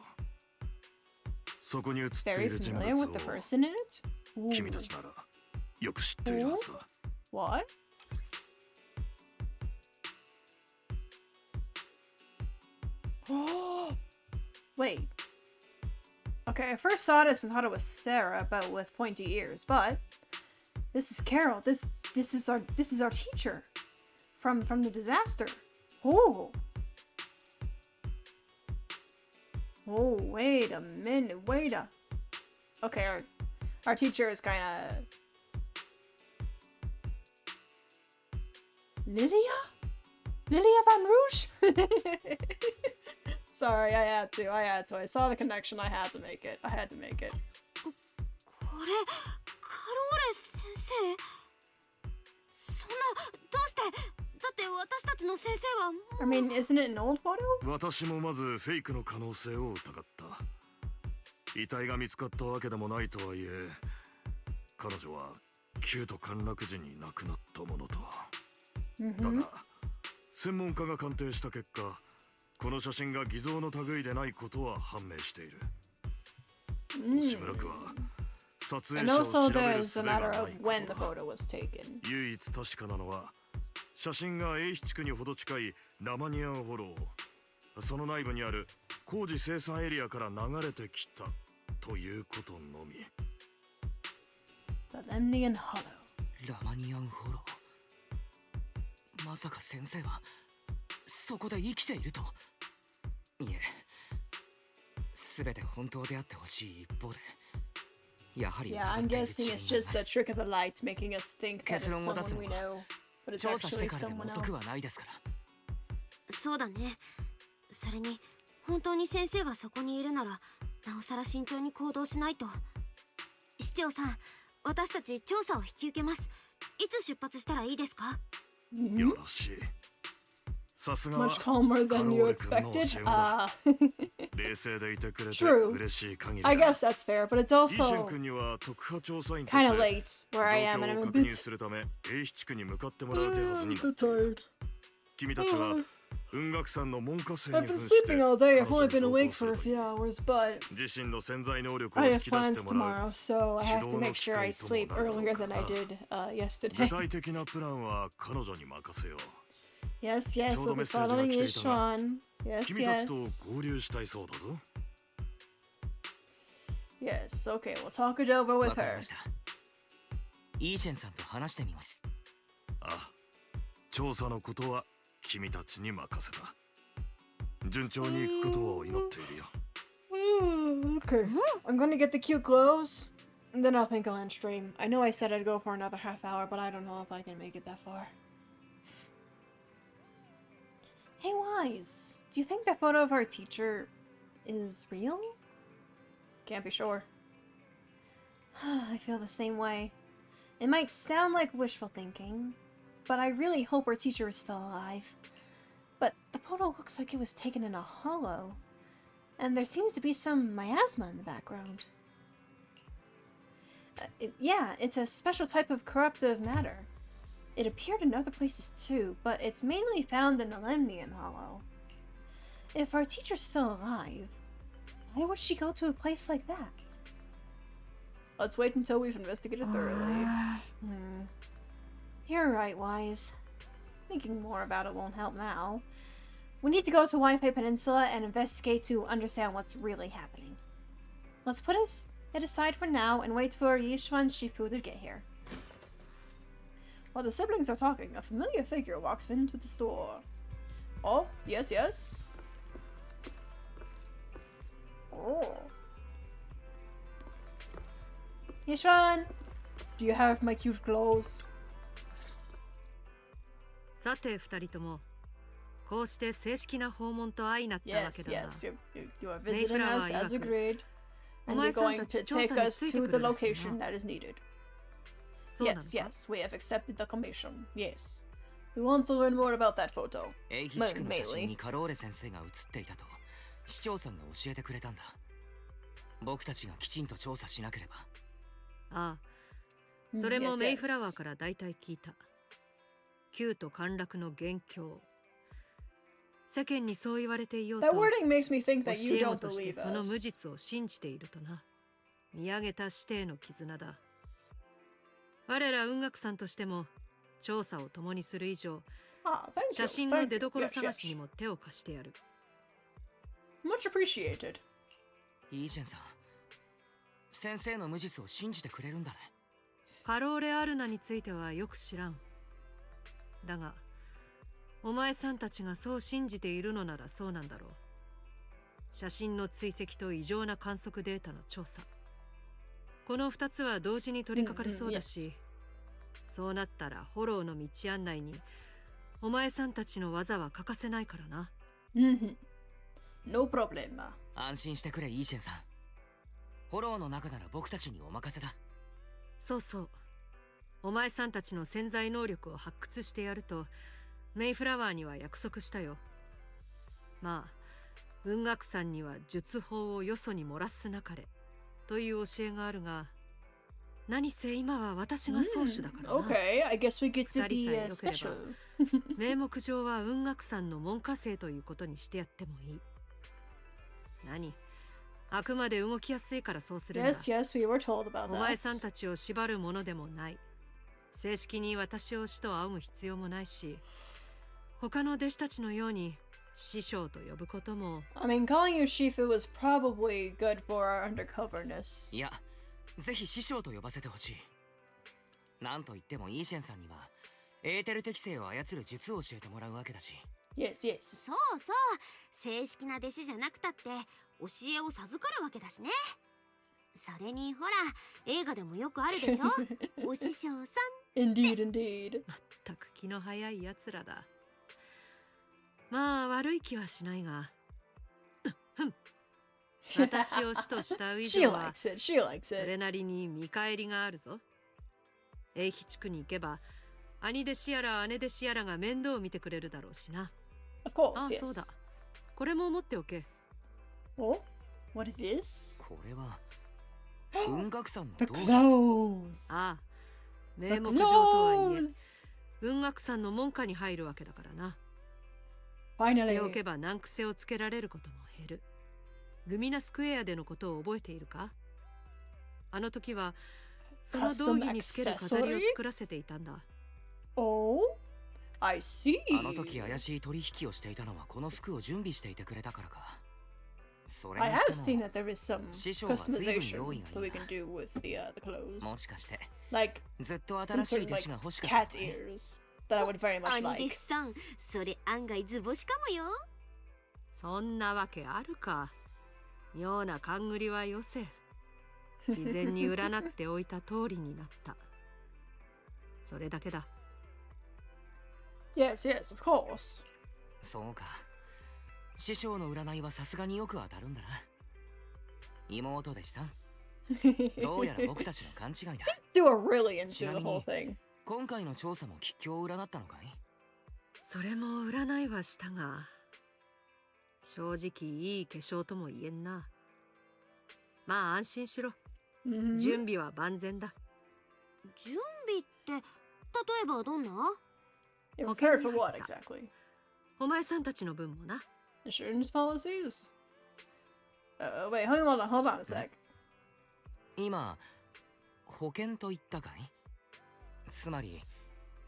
そこに写ってい Very る人 familiar 物 with the を person in it? Ooh. 君たちならよく知っているはずだ。 What? Wait. Okay, I first saw this and thought it was Sarah, but with pointy ears. But this is Carol. This is our teacher from the disaster. Oh. Oh, wait a minute. Okay, our teacher is kind of Lydia Van Rouge? Sorry, I had to. I saw the connection. I had to make it. これ、カローレ先生そんな、どうしてだって私たちの先生はもう I mean, isn't it an old photo? 私もまずフェイクの可能性を疑った。遺体が見つかったわけでもないとはいえ、彼女は旧都陥落時に亡くなったものと。だが、専門家が鑑定した結果、この写真が偽造の類でないことは判明している。しばらくは撮影 And 者を also 調べる there's 術 a が matter な of いこ when the とだ。 photo was taken. 唯一確かなのは、写真が英比地区にほど近いラマニアンホロー、その内部にある工事生産エリアから流れてきたということのみ。 The Lemnian Hollow. ラマニアンホロー。まさか先生はそこで生きていると。いえ、全て本当であってほしい一方で、やはり Yeah, I'm guessing it's just the trick of the light making us think that it's 結論を出す someone の we は know, but it's 調査して actually からでも someone 遅くはない else. ですから。そうだね。それに本当に先生がそこにいるならなおさら慎重に行動しないと。市長さん、私たち調査を引き受けます。いつ出発したらいいですか？よろしい。さすがは Much calmer カ than ロ you ーレ君の教 expected. え子だ。 Ah, 冷静でいてくれて True. 嬉しい限り I だ。 guess that's fair, but it's イーシェン also 君には特派調査員と kind of して late where I am, 状 and 況 I'm を a 確認 bit するため A 地区に向かってもらう手はずになってい tired. る。君たちは雲岳山の門下生 I've に been 扮して sleeping all day. I've 彼 only 女 been に同 awake 行す for る a とい few う。 hours, but 自身の潜在能力を I 引 have き出し plans てもら tomorrow, う。 so I have to 指導の make sure I 機会 sleep ともなるだろう earlier than I な。 did 具 yesterday. 体的なプランは彼女に任せよう。 Yes, yes, ちょうど we'll メ be ッセージが following 来 you, ていたが、 Sean. Yes, 君たちと yes. 合流したいそうだぞ。 Yes, okay, we'll talk it over わ with かり her. ました。イーシェンさんと話してみます。ああ、調査のことは君たちに任せた。順調にいくことを祈っているよ。Okay, I'm gonna get the cute clothes, and then I'll think I'll end stream. I know I said I'd go for another half hour, but I don't know if I can make it that far. Hey, Wise, do you think that photo of our teacher is real? Can't be sure. I feel the same way. It might sound like wishful thinking, but I really hope our teacher is still alive. But the photo looks like it was taken in a hollow, and there seems to be some miasma in the background. Yeah, it's a special type of corruptive matter. It appeared in other places too, but it's mainly found in the Lemnian Hollow. If our teacher's still alive, why would she go to a place like that? Let's wait until we've investigated thoroughly. You're right, Wise. Thinking more about it won't help now. We need to go to Wi-Fi Peninsula and investigate to understand what's really happening. Let's put it aside for now and wait for Yishuan Shifu to get here. While the siblings are talking, a familiar figure walks into the store. Oh, yes, yes. Oh. Yishuan, do you have my cute clothes? さて二人ともこうして正式な訪問と相なったわけ Yes, だな。 yes, you are visiting us as agreed, and you're going to take us to the location that is needed. そうなの Yes, か yes, we have accepted the commission. Yes. We want to learn more about that photo. エイヒ地区の写真にカローレ先生が写っていたと市長さんが教えてくれたんだ。僕たちがきちんと調査しなければ。ああ、それも Yes, メイフラ yes. ワーから大体聞いた。旧と陥落の元凶。世間にそう言われていようと、 That wording makes me think 教 that you え子 don't として believe その無 us. 実を信じているとな。見上げた師弟の絆だ。我ら雲岳さんとしても調査を共にする以上、 Ah, thank you. 写真の Thank 出 you. どころ Yes, 探しに yes. も手を貸してやる。 Much appreciated. イーシェンさん、先生の無実を信じてくれるんだね。カローレ・アルナについてはよく知らん。だが、お前さんたちがそう信じているのならそうなんだろう。写真の追跡と異常な観測データの調査。この2つは同時に取り掛かりそうだし、そうなったらフォローの道案内にお前さんたちの技は欠かせないからな。No problema. 安心してくれ、イーシェンさん。フォローの中なら僕たちにお任せだ。そうそう。お前さんたちの潜在能力を発掘してやるとメイフラワーには約束したよ。まあ雲岳さんには術法をよそに漏らすなかれという教えがあるが、何せ今は私が宗主だからな。Okay, I guess we get to 二 be 人さえ special. 良ければ名目上は雲岳さんの門下生ということにしてやってもいい。何、あくまで動きやすいからそうするんだ。 Yes, yes, we were told about お前さん that. たちを縛るものでもない。正式に私を師と仰ぐ必要もないし、他の弟子たちのように師匠と呼ぶことも。 I mean, calling you Shifu was probably good for our undercoverness. いや、ぜひ師匠と呼ばせてほしい。なんといってもイーシェンさんにはエーテル適性を操る術を教えてもらうわけだし。 Yes, yes. そうそう、正式な弟子じゃなくたって教えを授かるわけだしね。それにほら、映画でもよくあるでしょお師匠さん。Indeed, indeed. まったく気の早いやつらだ。まあ悪い気はしないが私を師とした以 She 上は likes it. She likes そ it. れなりに見返りがあるぞ。英妃地区に行けば兄弟子やら姉弟子やらが面倒を見てくれるだろうしな。 Of course, ああ yes. そうだ、これも持っておけ。 Oh, what is this? これは雲岳山の The 道具。 clothes. ああ The 名目上とはいえ clothes. 雲岳山の門下に入るわけだからな。しておけ Finally. ば難癖をつけられることも減る。ルミナスクエアでのことを覚えているか？あの時はその道着につける飾りを作らせていたんだ。 Oh, I see. あの時怪しい取引をしていたのはこの服を準備していてくれたからか。それ I に have して seen も that there is some 師匠は随分 customization 用意が that we いい can な。 do with the clothes. もしかして Like ずっと some 新し sort い of 弟 like 子が欲しかったの cat ね。 ears that I would very much 兄弟 like. 子さん、それ案外図星かもよ。そんなわけあるか。妙な勘繰りはよせ。自然に占っておいた通りになった。それだけだ。 Yes, yes, of course. そうか。師匠の占いはさすがによく当たるんだな。妹弟子さん、どうやら僕たちの勘違いだ。 Do are really into the ちなみ whole に thing. 今回の調査も吉凶を占ったのかい？それも占いはしたが、正直いい化粧とも言えんな。まあ安心しろ。 Mhm. 準備は万全だ。準備って例えばどんな？ Yeah, Okay, prepared for what yeah. exactly? お前さんたちの分もな。 Insurance policies? Wait, hold on a sec. 今、保険と言ったかい？つまり、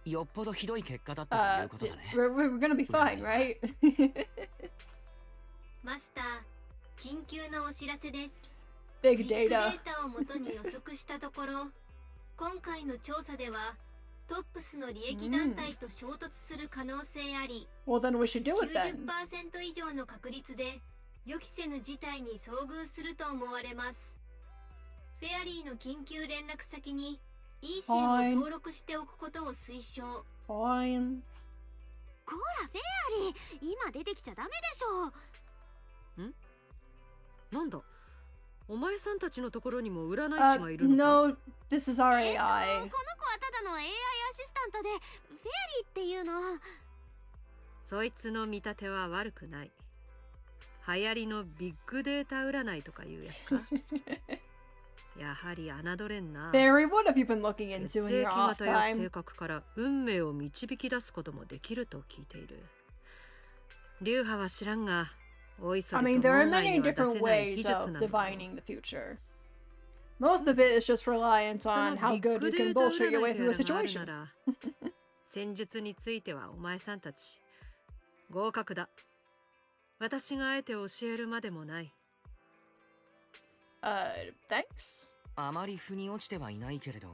よっぽどひどい結果だったということだね。We're gonna be fine, right? マスター、緊急のお知らせです。 Big ビッグデー data. タをもとに予測したところ、今回の調査ではトップスの利益団体と衝突する可能性あり、 Well, then we should do it then. 90% 以上の確率で予期せぬ事態に遭遇すると思われます。フェアリーの緊急連絡先に E 支援を登録しておくことを推奨。 Fine. こらフェアリー、今出てきちゃダメでしょ。なんだ、お前さんたちのところにも占い師がいるのか？ No, this is our この子 AI. はただの AI アシスタントで、フェアリーっていうのは。そいつの見立ては悪くない。流行りのビッグデータ占いとかいうやつか。やはり侮れんな。 Barry, what have you been looking 血 into in 液 your off 型や性 time? 格から運命を導き出すこともできると聞いている。流派は知らんが、おいそ I れ mean, と there are 門外 many には出 different せない技 ways 術 of なんだろう。 divining the future. Most of it is just reliant そ on の how ビッ good グ you デ can ータ bullshit 占 your way いと through や a らがある situation. なら、戦術についてはお前さんたち合格だ。私があえて教えるまでもない。Thanks. あまり腑に落ちてはいないけれど、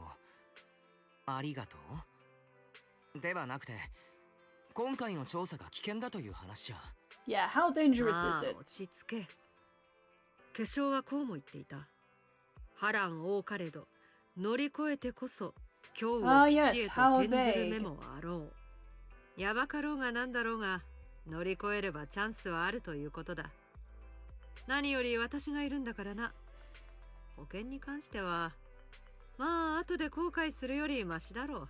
ありがとう。ではなくて、今回の調査が危険だという話じゃ。Yeah, how dangerous ま is あ it? 落ち着け。化粧はこうも言っていた。波乱多かれど乗り越えてこそ今日を吉へと転ずる目もあろう。やばかろうがなんだろうが乗り越えればチャンスはあるということだ。何より私がいるんだからな。保険に関してはまあ後で後悔するよりマシだろう。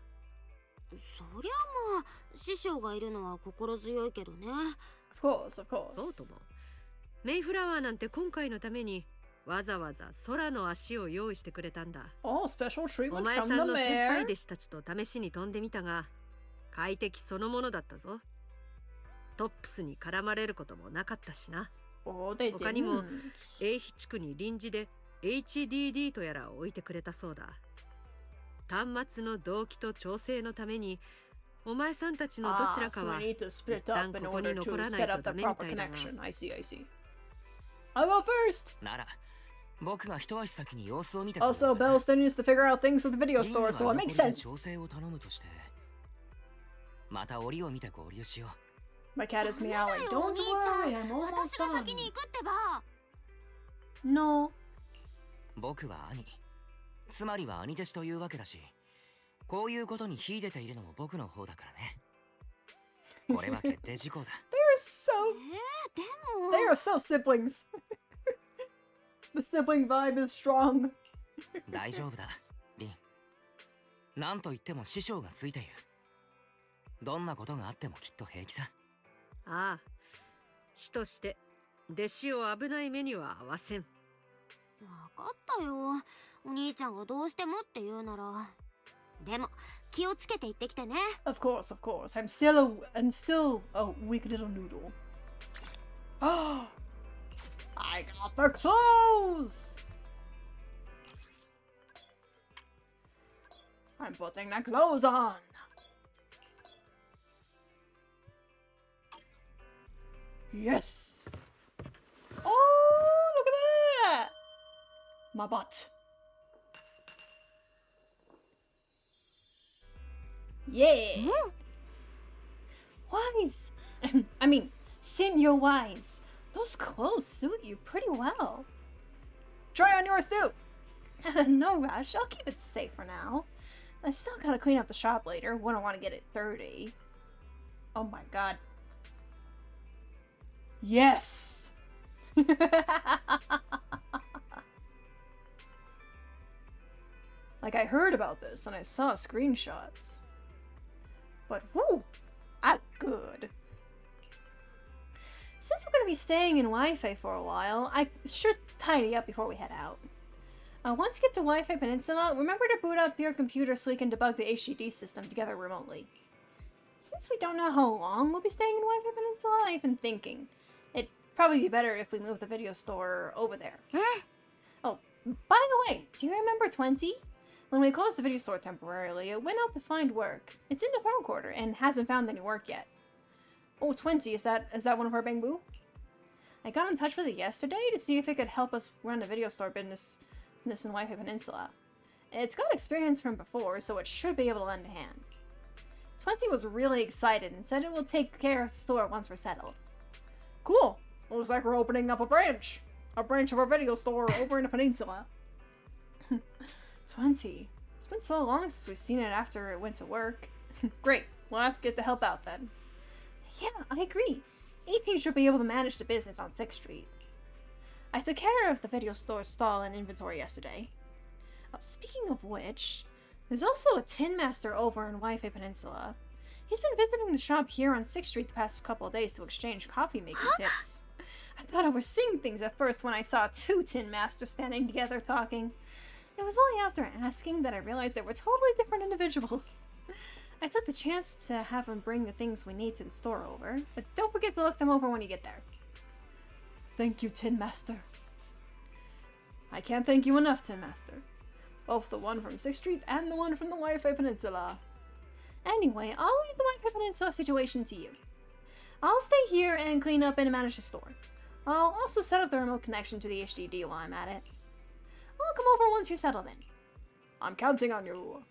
そりゃまあ師匠がいるのは心強いけどね。 Of course, of そう course. ともメイフラワーなんて今回のためにわざわざ空の足を用意してくれたんだ。 Oh, special お treatment 前 from さ the んの先輩 mayor. 弟子たちと試しに飛んでみたが快適そのものだったぞ。トップスに絡まれることもなかったしな。 Oh, they 他にも didn't. 英妃地区に臨時で HDD とやらを置いてくれたそうだ。端末の同期と調整のためにお前さんたちのどちら Ah, か so は we need to split 一旦 up in ここに order 残 to らない set と up the ダメみ proper たいだが。 connection. I see, I see. I'll go first. なら、僕が一足先に様子を見てくれる Also, かな。 Bell still needs to figure out things with the video リング store, は so it 残 makes りで sense. 調整を頼むとして、また折を見て合流しよ My cat is ダメ meowing. だよ Don't お兄ちゃん。 worry, I'm almost 私が done. 先に行くってば。 No. 僕は兄。つまりは兄弟子というわけだし、こういうことに秀でているのも僕の方だからね。これは決定事項だ。They are so siblings. The sibling vibe is strong. 大丈夫だ、リン。なんと言っても師匠がついている。どんなことがあってもきっと平気さ。ああ、師として弟子を危ない目には合わせん。分かったよ。お兄ちゃんがどうしてもって言うなら。でも気をつけて行ってきてね。Of course, of course. I'm still a weak little noodle. Oh, I got the clothes. I'm putting the clothes on. Yes. Oh, look at that. My butt. Yeah. Wise. I mean, Senior Wise. Those clothes suit you pretty well. Try on yours too. No rush. I'll keep it safe for now. I still gotta clean up the shop later. Wouldn't want to get it dirty. Oh my god. Yes. Like, I heard about this and I saw screenshots. But whoo, I look good. Since we're going to be staying in Wi-Fi for a while, I should tidy up before we head out. Once you get to Wi-Fi Peninsula, remember to boot up your computer so we can debug the HDD system together remotely. Since we don't know how long we'll be staying in Wi-Fi Peninsula, I've been thinking it'd probably be better if we move the video store over there. Oh, by the way, do you remember 20? When we closed the video store temporarily, it went out to find work. It's in the throne quarter and hasn't found any work yet. Oh, 20, is that one of our Bangbu? I got in touch with it yesterday to see if it could help us run a video store business in Wi-Fi Peninsula. It's got experience from before, so it should be able to lend a hand. 20 was really excited and said it will take care of the store once we're settled. Cool. Looks like we're opening up a branch of our video store over in the peninsula. 20. It's been so long since we've seen it after it went to work. Great. Well, let's get to help out then. Yeah, I agree. 18 should be able to manage the business on 6th Street. I took care of the video store stall and inventory yesterday. Speaking of which, there's also a Tin Master over in Wi-Fi Peninsula. He's been visiting the shop here on 6th Street the past couple of days to exchange coffee making tips. I thought I was seeing things at first when I saw 2 Tin Masters standing together talking. It was only after asking that I realized they were totally different individuals. I took the chance to have him bring the things we need to the store over, but don't forget to look them over when you get there. Thank you, Tin Master. I can't thank you enough, Tin Master. Both the one from 6th Street and the one from the Wi-Fi Peninsula. Anyway, I'll leave the Wi-Fi Peninsula situation to you. I'll stay here and clean up and manage the store. I'll also set up the remote connection to the HDD while I'm at it. I'll come over once you're settled in. I'm counting on you.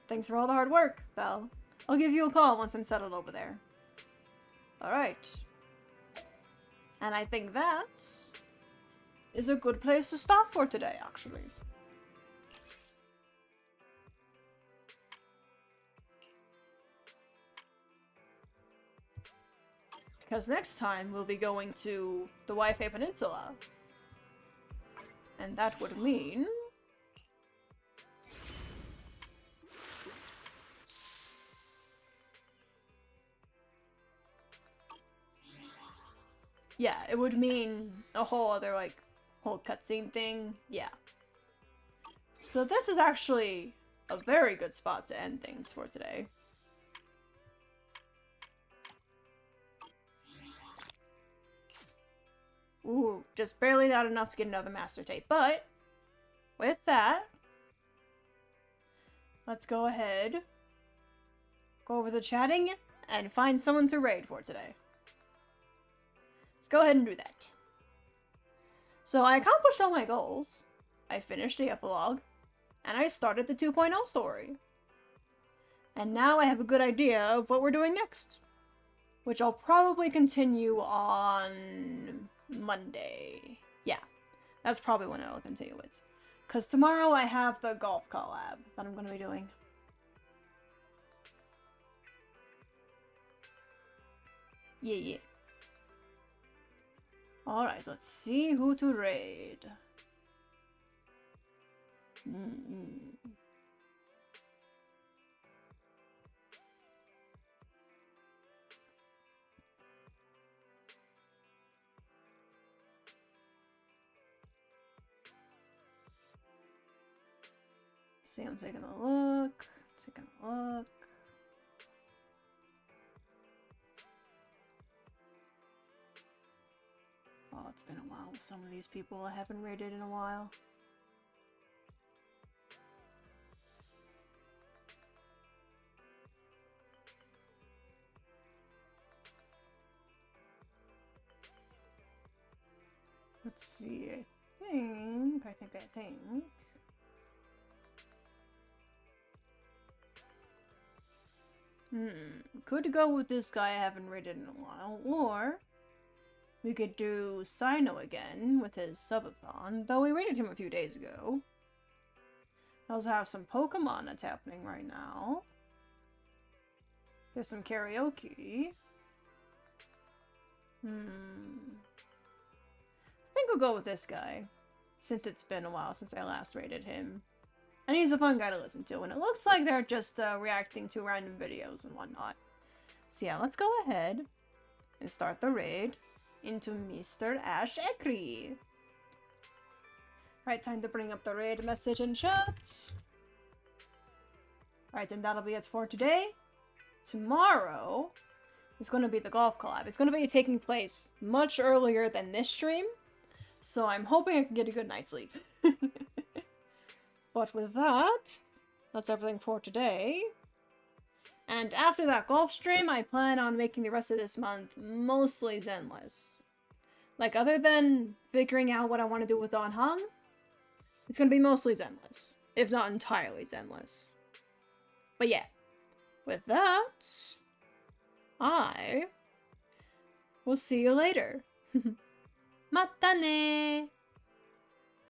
Thanks for all the hard work, Belle. I'll give you a call once I'm settled over there. Alright. And I think that is a good place to stop for today, actually. Because next time we'll be going to the Wi-Fi Peninsula. And that would mean... yeah, it would mean a whole other, like, whole cutscene thing. Yeah. So this is actually a very good spot to end things for today. Ooh, just barely not enough to get another Master Tape. But, with that, let's go ahead, go over the chatting, and find someone to raid for today. Let's go ahead and do that. So I accomplished all my goals, I finished the epilogue, and I started the 2.0 story. And now I have a good idea of what we're doing next, which I'll probably continue on Monday. Yeah, That's probably when I'll continue it. Because tomorrow I have the golf collab that I'm going to be doing. Yeah. Alright, let's see who to raid. See, I'm taking a look. Oh, it's been a while with some of these people I haven't raided in a while. Let's see, I think. Could go with this guy I haven't raided in a while, or we could do Sino again with his subathon, though we raided him a few days ago. I also have some Pokemon that's happening right now. There's some karaoke. I think we'll go with this guy, since it's been a while since I last raided him. And he's a fun guy to listen to, and it looks like they're just reacting to random videos and whatnot. So yeah, let's go ahead and start the raid into Mr. Ash Ekri. Alright, time to bring up the raid message in chat. Alright, and that'll be it for today. Tomorrow is going to be the golf collab. It's going to be taking place much earlier than this stream, so I'm hoping I can get a good night's sleep. But with that, that's everything for today. And after that golf stream, I plan on making the rest of this month mostly Zenless. Like, other than figuring out what I want to do with Don Hung, it's going to be mostly Zenless, if not entirely Zenless. But yeah, with that, I will see you later. Mata ne!